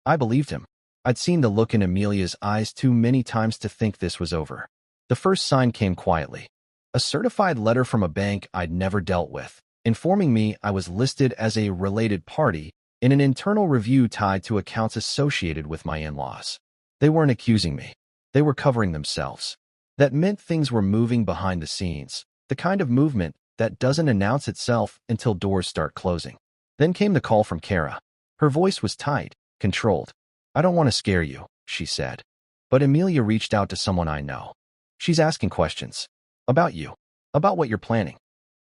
I believed him. I'd seen the look in Emilia's eyes too many times to think this was over. The first sign came quietly. A certified letter from a bank I'd never dealt with, informing me I was listed as a related party in an internal review tied to accounts associated with my in-laws. They weren't accusing me. They were covering themselves. That meant things were moving behind the scenes, the kind of movement that doesn't announce itself until doors start closing. Then came the call from Kara. Her voice was tight, controlled. I don't want to scare you, she said. But Emilia reached out to someone I know. She's asking questions. About you. About what you're planning.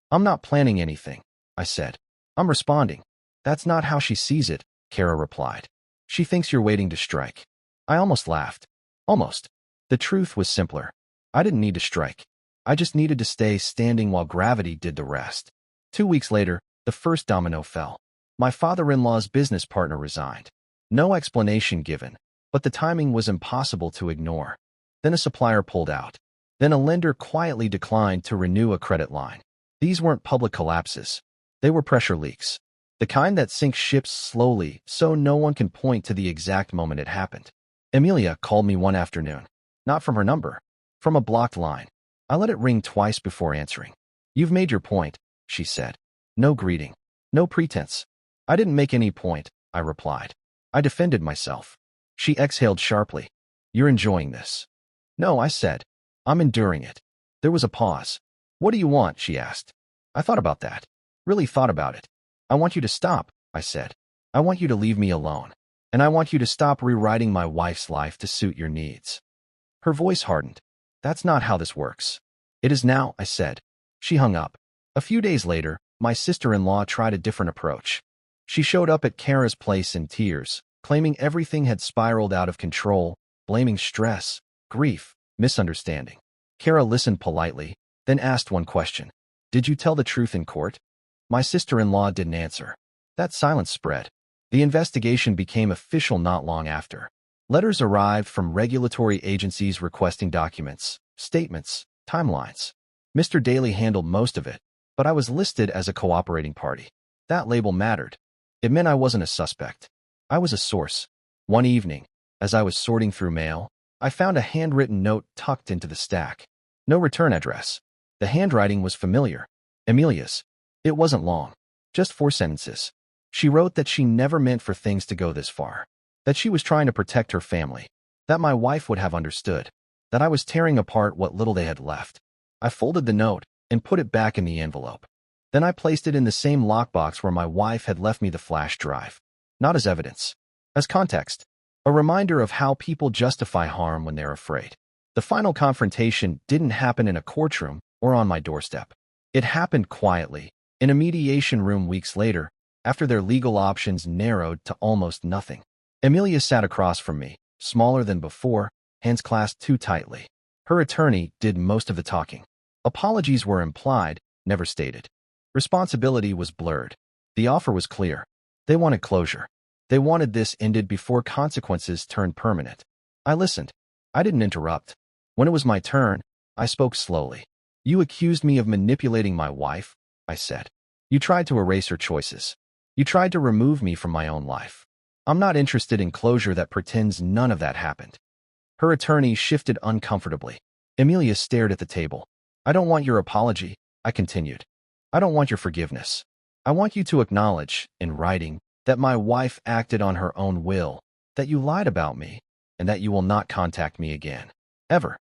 I'm not planning anything, I said. I'm responding. That's not how she sees it, Kara replied. She thinks you're waiting to strike. I almost laughed. Almost. The truth was simpler. I didn't need to strike. I just needed to stay standing while gravity did the rest. 2 weeks later, the first domino fell. My father-in-law's business partner resigned. No explanation given, but the timing was impossible to ignore. Then a supplier pulled out. Then a lender quietly declined to renew a credit line. These weren't public collapses. They were pressure leaks. The kind that sinks ships slowly so no one can point to the exact moment it happened. Emilia called me one afternoon. Not from her number. From a blocked line. I let it ring twice before answering. You've made your point, she said. No greeting. No pretense. I didn't make any point, I replied. I defended myself. She exhaled sharply. You're enjoying this. No, I said. I'm enduring it. There was a pause. What do you want? She asked. I thought about that. Really thought about it. I want you to stop, I said. I want you to leave me alone. And I want you to stop rewriting my wife's life to suit your needs. Her voice hardened. That's not how this works. It is now, I said. She hung up. A few days later, my sister-in-law tried a different approach. She showed up at Kara's place in tears, claiming everything had spiraled out of control, blaming stress, grief, misunderstanding. Kara listened politely, then asked one question. Did you tell the truth in court? My sister-in-law didn't answer. That silence spread. The investigation became official not long after. Letters arrived from regulatory agencies requesting documents, statements, timelines. Mr. Daly handled most of it, but I was listed as a cooperating party. That label mattered. It meant I wasn't a suspect. I was a source. One evening, as I was sorting through mail, I found a handwritten note tucked into the stack. No return address. The handwriting was familiar. Emilia's. It wasn't long. Just 4 sentences. She wrote that she never meant for things to go this far. That she was trying to protect her family. That my wife would have understood. That I was tearing apart what little they had left. I folded the note and put it back in the envelope. Then I placed it in the same lockbox where my wife had left me the flash drive. Not as evidence. As context. A reminder of how people justify harm when they're afraid. The final confrontation didn't happen in a courtroom or on my doorstep. It happened quietly, in a mediation room weeks later, after their legal options narrowed to almost nothing. Emilia sat across from me, smaller than before, hands clasped too tightly. Her attorney did most of the talking. Apologies were implied, never stated. Responsibility was blurred. The offer was clear. They wanted closure. They wanted this ended before consequences turned permanent. I listened. I didn't interrupt. When it was my turn, I spoke slowly. You accused me of manipulating my wife, I said. You tried to erase her choices. You tried to remove me from my own life. I'm not interested in closure that pretends none of that happened. Her attorney shifted uncomfortably. Amelia stared at the table. I don't want your apology, I continued. I don't want your forgiveness. I want you to acknowledge, in writing, that my wife acted on her own will, that you lied about me, and that you will not contact me again. Ever.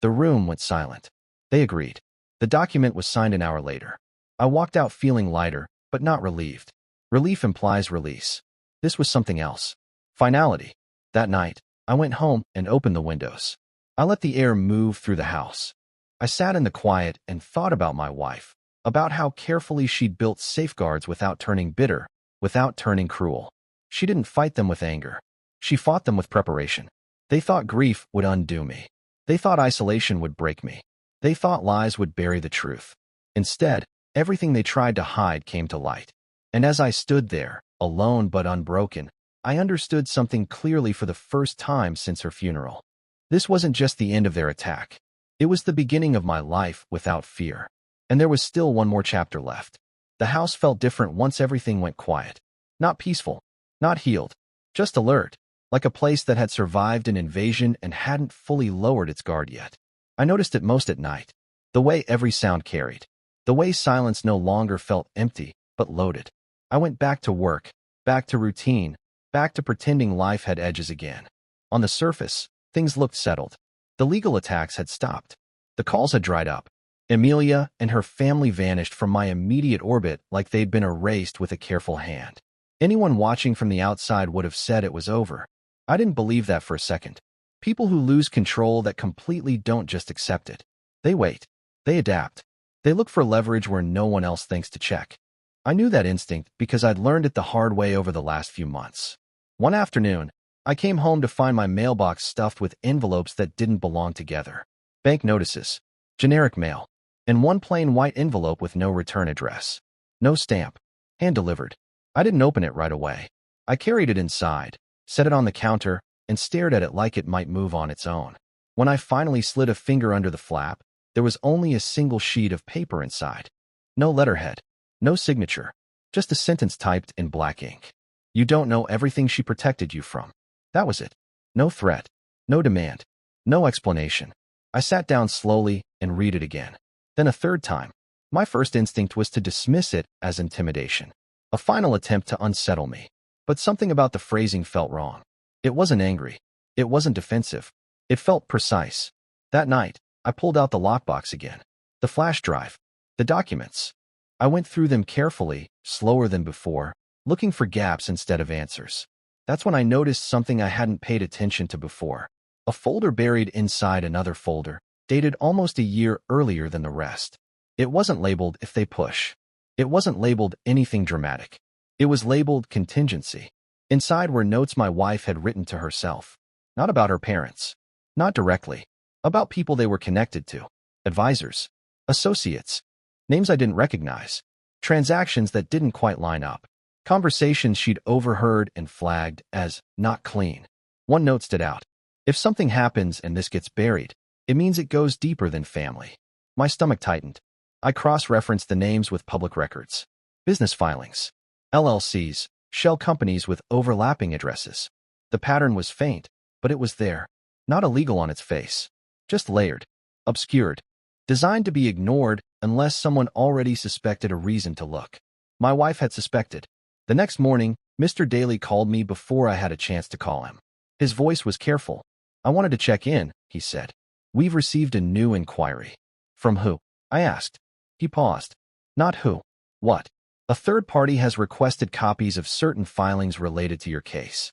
The room went silent. They agreed. The document was signed an hour later. I walked out feeling lighter, but not relieved. Relief implies release. This was something else. Finality. That night, I went home and opened the windows. I let the air move through the house. I sat in the quiet and thought about my wife, about how carefully she'd built safeguards without turning bitter, without turning cruel. She didn't fight them with anger. She fought them with preparation. They thought grief would undo me. They thought isolation would break me. They thought lies would bury the truth. Instead, everything they tried to hide came to light. And as I stood there, alone but unbroken, I understood something clearly for the first time since her funeral. This wasn't just the end of their attack. It was the beginning of my life without fear. And there was still one more chapter left. The house felt different once everything went quiet. Not peaceful, not healed, just alert, like a place that had survived an invasion and hadn't fully lowered its guard yet. I noticed it most at night. The way every sound carried. The way silence no longer felt empty, but loaded. I went back to work, back to routine, back to pretending life had edges again. On the surface, things looked settled. The legal attacks had stopped. The calls had dried up. Amelia and her family vanished from my immediate orbit like they'd been erased with a careful hand. Anyone watching from the outside would have said it was over. I didn't believe that for a second. People who lose control that completely don't just accept it. They wait. They adapt. They look for leverage where no one else thinks to check. I knew that instinct because I'd learned it the hard way over the last few months. One afternoon, I came home to find my mailbox stuffed with envelopes that didn't belong together. Bank notices, generic mail, and one plain white envelope with no return address. No stamp. Hand-delivered. I didn't open it right away. I carried it inside, set it on the counter, and stared at it like it might move on its own. When I finally slid a finger under the flap, there was only a single sheet of paper inside. No letterhead. No signature. Just a sentence typed in black ink. You don't know everything she protected you from. That was it. No threat. No demand. No explanation. I sat down slowly and read it again. Then a third time. My first instinct was to dismiss it as intimidation. A final attempt to unsettle me. But something about the phrasing felt wrong. It wasn't angry. It wasn't defensive. It felt precise. That night, I pulled out the lockbox again. The flash drive. The documents. I went through them carefully, slower than before, looking for gaps instead of answers. That's when I noticed something I hadn't paid attention to before. A folder buried inside another folder, dated almost a year earlier than the rest. It wasn't labeled "If They Push." It wasn't labeled anything dramatic. It was labeled "Contingency." Inside were notes my wife had written to herself. Not about her parents. Not directly. About people they were connected to. Advisors. Associates. Names I didn't recognize. Transactions that didn't quite line up. Conversations she'd overheard and flagged as not clean. One note stood out. If something happens and this gets buried, it means it goes deeper than family. My stomach tightened. I cross-referenced the names with public records. Business filings. LLCs, shell companies with overlapping addresses. The pattern was faint, but it was there. Not illegal on its face. Just layered. Obscured. Designed to be ignored unless someone already suspected a reason to look. My wife had suspected. The next morning, Mr. Daly called me before I had a chance to call him. His voice was careful. I wanted to check in, he said. We've received a new inquiry. From who? I asked. He paused. Not who. What? A third party has requested copies of certain filings related to your case.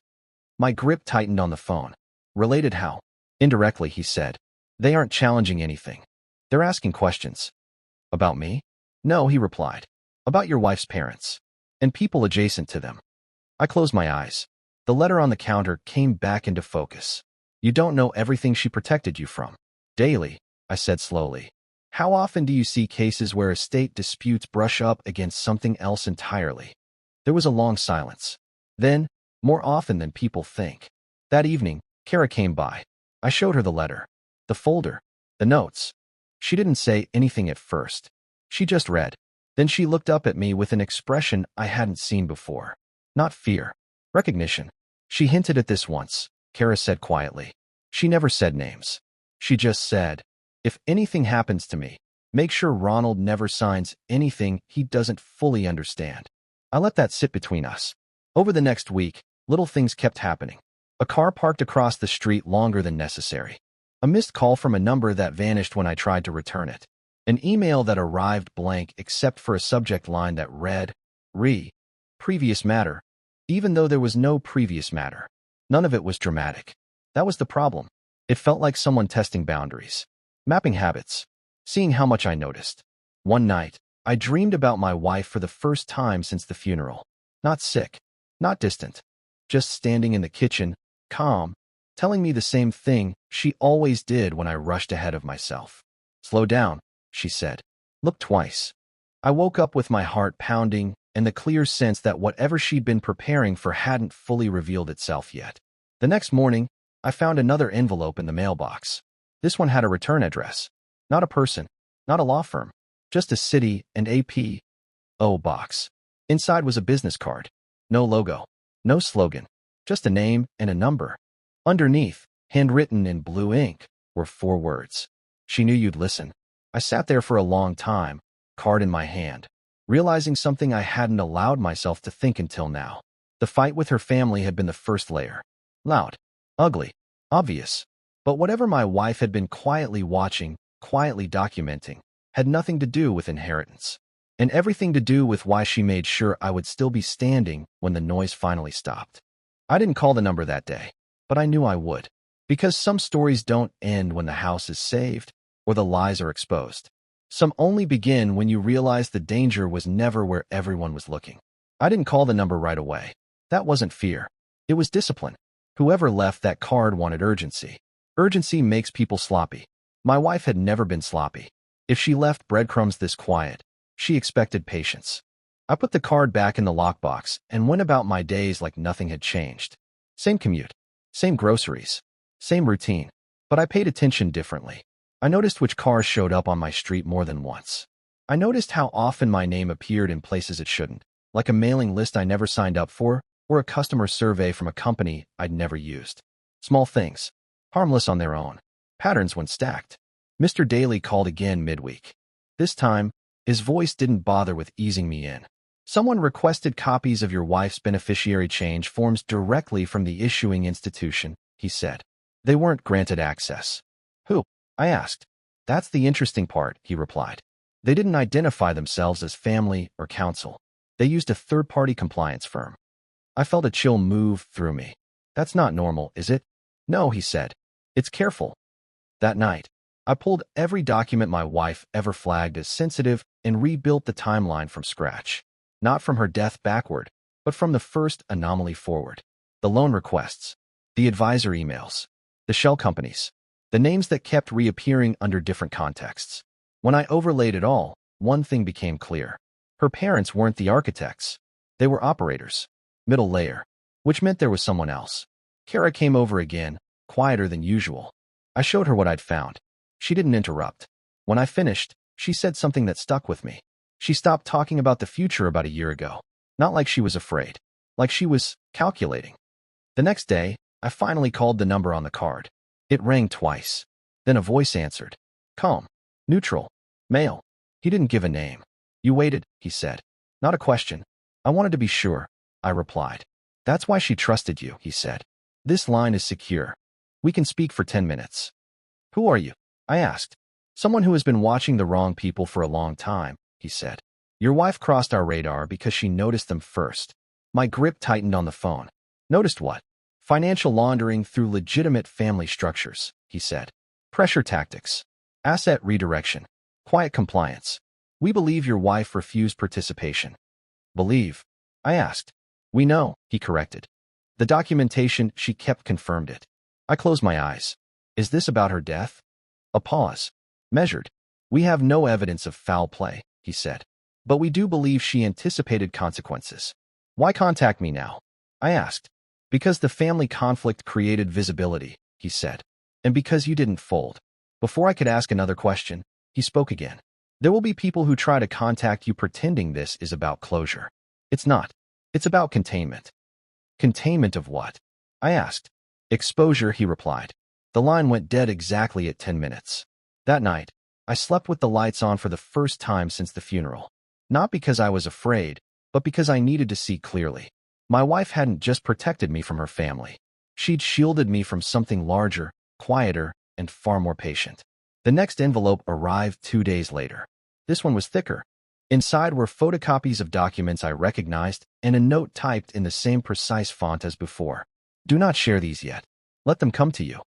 My grip tightened on the phone. Related how? Indirectly, he said. They aren't challenging anything. They're asking questions. About me? No, he replied. About your wife's parents. And people adjacent to them. I closed my eyes. The letter on the counter came back into focus. You don't know everything she protected you from. Daily, I said slowly. How often do you see cases where estate disputes brush up against something else entirely? There was a long silence. Then, more often than people think. That evening, Kara came by. I showed her the letter, the folder, the notes. She didn't say anything at first. She just read. Then she looked up at me with an expression I hadn't seen before. Not fear. Recognition. She hinted at this once, Kara said quietly. She never said names. She just said, if anything happens to me, make sure Ronald never signs anything he doesn't fully understand. I let that sit between us. Over the next week, little things kept happening. A car parked across the street longer than necessary. A missed call from a number that vanished when I tried to return it. An email that arrived blank except for a subject line that read, previous matter, even though there was no previous matter. None of it was dramatic. That was the problem. It felt like someone testing boundaries. Mapping habits. Seeing how much I noticed. One night, I dreamed about my wife for the first time since the funeral. Not sick. Not distant. Just standing in the kitchen, calm, telling me the same thing she always did when I rushed ahead of myself. Slow down, she said. Look twice. I woke up with my heart pounding and the clear sense that whatever she'd been preparing for hadn't fully revealed itself yet. The next morning, I found another envelope in the mailbox. This one had a return address. Not a person, not a law firm, just a city and A.P.O. box. Inside was a business card. No logo, no slogan, just a name and a number. Underneath, handwritten in blue ink, were 4 words. She knew you'd listen. I sat there for a long time, card in my hand, realizing something I hadn't allowed myself to think until now. The fight with her family had been the first layer. Loud, ugly, obvious. But whatever my wife had been quietly watching, quietly documenting, had nothing to do with inheritance. And everything to do with why she made sure I would still be standing when the noise finally stopped. I didn't call the number that day, but I knew I would. Because some stories don't end when the house is saved or the lies are exposed. Some only begin when you realize the danger was never where everyone was looking. I didn't call the number right away. That wasn't fear. It was discipline. Whoever left that card wanted urgency. Urgency makes people sloppy. My wife had never been sloppy. If she left breadcrumbs this quiet, she expected patience. I put the card back in the lockbox and went about my days like nothing had changed. Same commute, same groceries, same routine, but I paid attention differently. I noticed which cars showed up on my street more than once. I noticed how often my name appeared in places it shouldn't, like a mailing list I never signed up for or a customer survey from a company I'd never used. Small things, harmless on their own, patterns when stacked. Mr. Daly called again midweek. This time, his voice didn't bother with easing me in. Someone requested copies of your wife's beneficiary change forms directly from the issuing institution, he said. They weren't granted access. Who? I asked. That's the interesting part, he replied. They didn't identify themselves as family or counsel. They used a third-party compliance firm. I felt a chill move through me. That's not normal, is it? No, he said. It's careful. That night, I pulled every document my wife ever flagged as sensitive and rebuilt the timeline from scratch. Not from her death backward, but from the first anomaly forward. The loan requests, the advisor emails, the shell companies, the names that kept reappearing under different contexts. When I overlaid it all, one thing became clear. Her parents weren't the architects. They were operators. Middle layer. Which meant there was someone else. Kara came over again, quieter than usual. I showed her what I'd found. She didn't interrupt. When I finished, she said something that stuck with me. She stopped talking about the future about a year ago. Not like she was afraid. Like she was calculating. The next day, I finally called the number on the card. It rang twice. Then a voice answered. Calm. Neutral. Male. He didn't give a name. You waited, he said. Not a question. I wanted to be sure, I replied. That's why she trusted you, he said. This line is secure. We can speak for 10 minutes. Who are you? I asked. Someone who has been watching the wrong people for a long time, he said. Your wife crossed our radar because she noticed them first. My grip tightened on the phone. Noticed what? Financial laundering through legitimate family structures, he said. Pressure tactics. Asset redirection. Quiet compliance. We believe your wife refused participation. Believe? I asked. We know, he corrected. The documentation she kept confirmed it. I closed my eyes. Is this about her death? A pause. Measured. We have no evidence of foul play, he said. But we do believe she anticipated consequences. Why contact me now? I asked. Because the family conflict created visibility, he said. And because you didn't fold. Before I could ask another question, he spoke again. There will be people who try to contact you pretending this is about closure. It's not. It's about containment. Containment of what? I asked. Exposure, he replied. The line went dead exactly at 10 minutes. That night, I slept with the lights on for the first time since the funeral. Not because I was afraid, but because I needed to see clearly. My wife hadn't just protected me from her family. She'd shielded me from something larger, quieter, and far more patient. The next envelope arrived 2 days later. This one was thicker. Inside were photocopies of documents I recognized and a note typed in the same precise font as before. Do not share these yet. Let them come to you.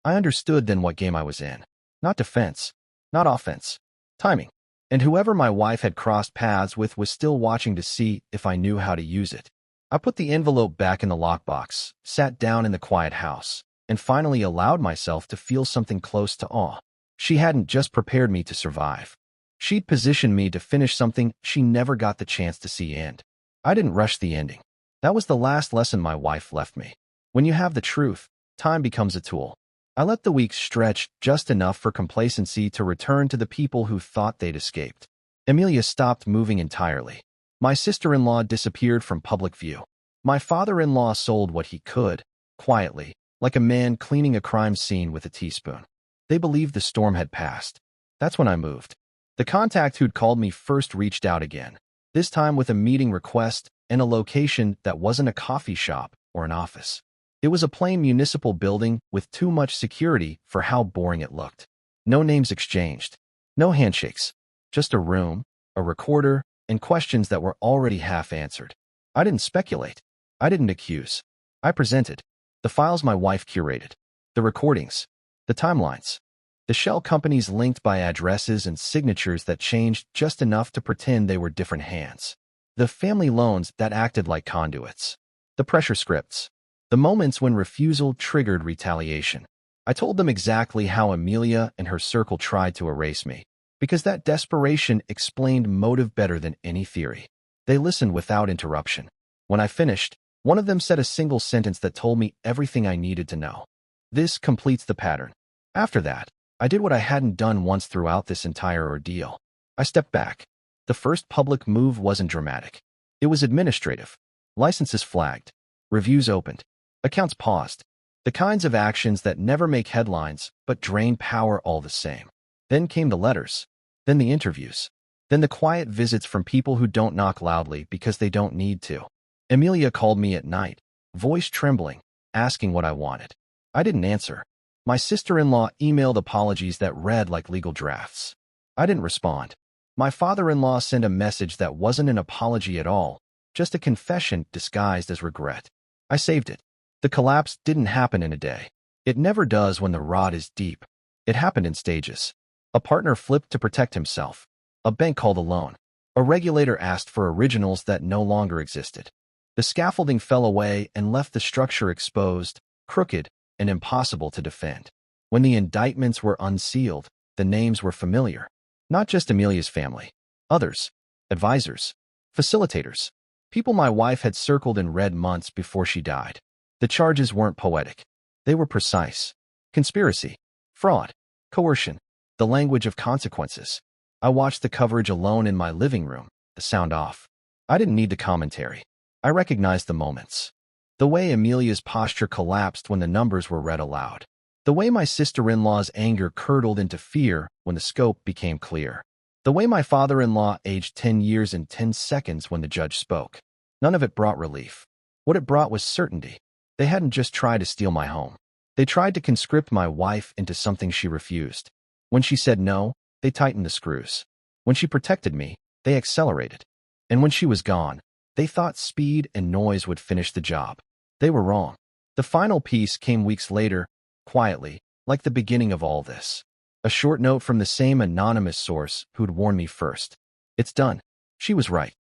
I understood then what game I was in. Not defense, not offense. Timing. And whoever my wife had crossed paths with was still watching to see if I knew how to use it. I put the envelope back in the lockbox, sat down in the quiet house, and finally allowed myself to feel something close to awe. She hadn't just prepared me to survive. She'd positioned me to finish something she never got the chance to see end. I didn't rush the ending. That was the last lesson my wife left me. When you have the truth, time becomes a tool. I let the weeks stretch just enough for complacency to return to the people who thought they'd escaped. Amelia stopped moving entirely. My sister-in-law disappeared from public view. My father-in-law sold what he could, quietly, like a man cleaning a crime scene with a teaspoon. They believed the storm had passed. That's when I moved. The contact who'd called me first reached out again, this time with a meeting request and a location that wasn't a coffee shop or an office. It was a plain municipal building with too much security for how boring it looked. No names exchanged. No handshakes. Just a room, a recorder, and questions that were already half answered. I didn't speculate. I didn't accuse. I presented. The files my wife curated. The recordings. The timelines. The shell companies linked by addresses and signatures that changed just enough to pretend they were different hands. The family loans that acted like conduits. The pressure scripts. The moments when refusal triggered retaliation. I told them exactly how Amelia and her circle tried to erase me, because that desperation explained motive better than any theory. They listened without interruption. When I finished, one of them said a single sentence that told me everything I needed to know. This completes the pattern. After that, I did what I hadn't done once throughout this entire ordeal. I stepped back. The first public move wasn't dramatic. It was administrative. Licenses flagged. Reviews opened. Accounts paused. The kinds of actions that never make headlines but drain power all the same. Then came the letters. Then the interviews. Then the quiet visits from people who don't knock loudly because they don't need to. Amelia called me at night, voice trembling, asking what I wanted. I didn't answer. My sister-in-law emailed apologies that read like legal drafts. I didn't respond. My father-in-law sent a message that wasn't an apology at all, just a confession disguised as regret. I saved it. The collapse didn't happen in a day. It never does when the rot is deep. It happened in stages. A partner flipped to protect himself. A bank called a loan. A regulator asked for originals that no longer existed. The scaffolding fell away and left the structure exposed, crooked, and impossible to defend. When the indictments were unsealed, the names were familiar. Not just Amelia's family. Others. Advisors. Facilitators. People my wife had circled and read months before she died. The charges weren't poetic. They were precise. Conspiracy. Fraud. Coercion. The language of consequences. I watched the coverage alone in my living room, the sound off. I didn't need the commentary. I recognized the moments. The way Amelia's posture collapsed when the numbers were read aloud. The way my sister-in-law's anger curdled into fear when the scope became clear. The way my father-in-law aged 10 years in 10 seconds when the judge spoke. None of it brought relief. What it brought was certainty. They hadn't just tried to steal my home. They tried to conscript my wife into something she refused. When she said no, they tightened the screws. When she protected me, they accelerated. And when she was gone, they thought speed and noise would finish the job. They were wrong. The final piece came weeks later, quietly, like the beginning of all this. A short note from the same anonymous source who'd warned me first. It's done. She was right.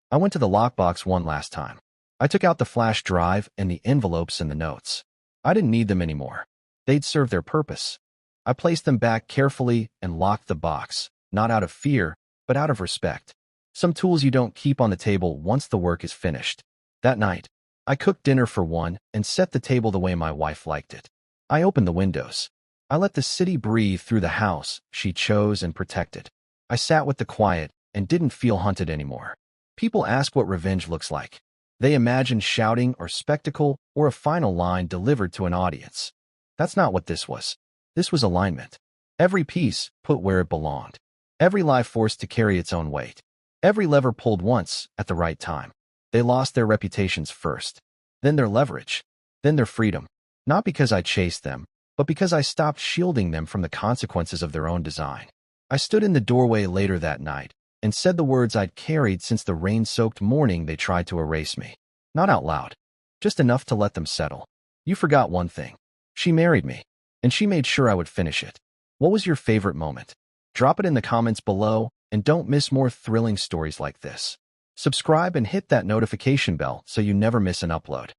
I went to the lockbox one last time. I took out the flash drive and the envelopes and the notes. I didn't need them anymore. They'd served their purpose. I placed them back carefully and locked the box, not out of fear, but out of respect. Some tools you don't keep on the table once the work is finished. That night, I cooked dinner for one and set the table the way my wife liked it. I opened the windows. I let the city breathe through the house she chose and protected. I sat with the quiet and didn't feel hunted anymore. People ask what revenge looks like. They imagine shouting or spectacle or a final line delivered to an audience. That's not what this was. This was alignment. Every piece put where it belonged. Every life forced to carry its own weight. Every lever pulled once at the right time. They lost their reputations first, then their leverage, then their freedom. Not because I chased them, but because I stopped shielding them from the consequences of their own design. I stood in the doorway later that night and said the words I'd carried since the rain-soaked morning they tried to erase me. Not out loud, just enough to let them settle. You forgot one thing. She married me, and she made sure I would finish it. What was your favorite moment? Drop it in the comments below, and don't miss more thrilling stories like this. Subscribe and hit that notification bell so you never miss an upload.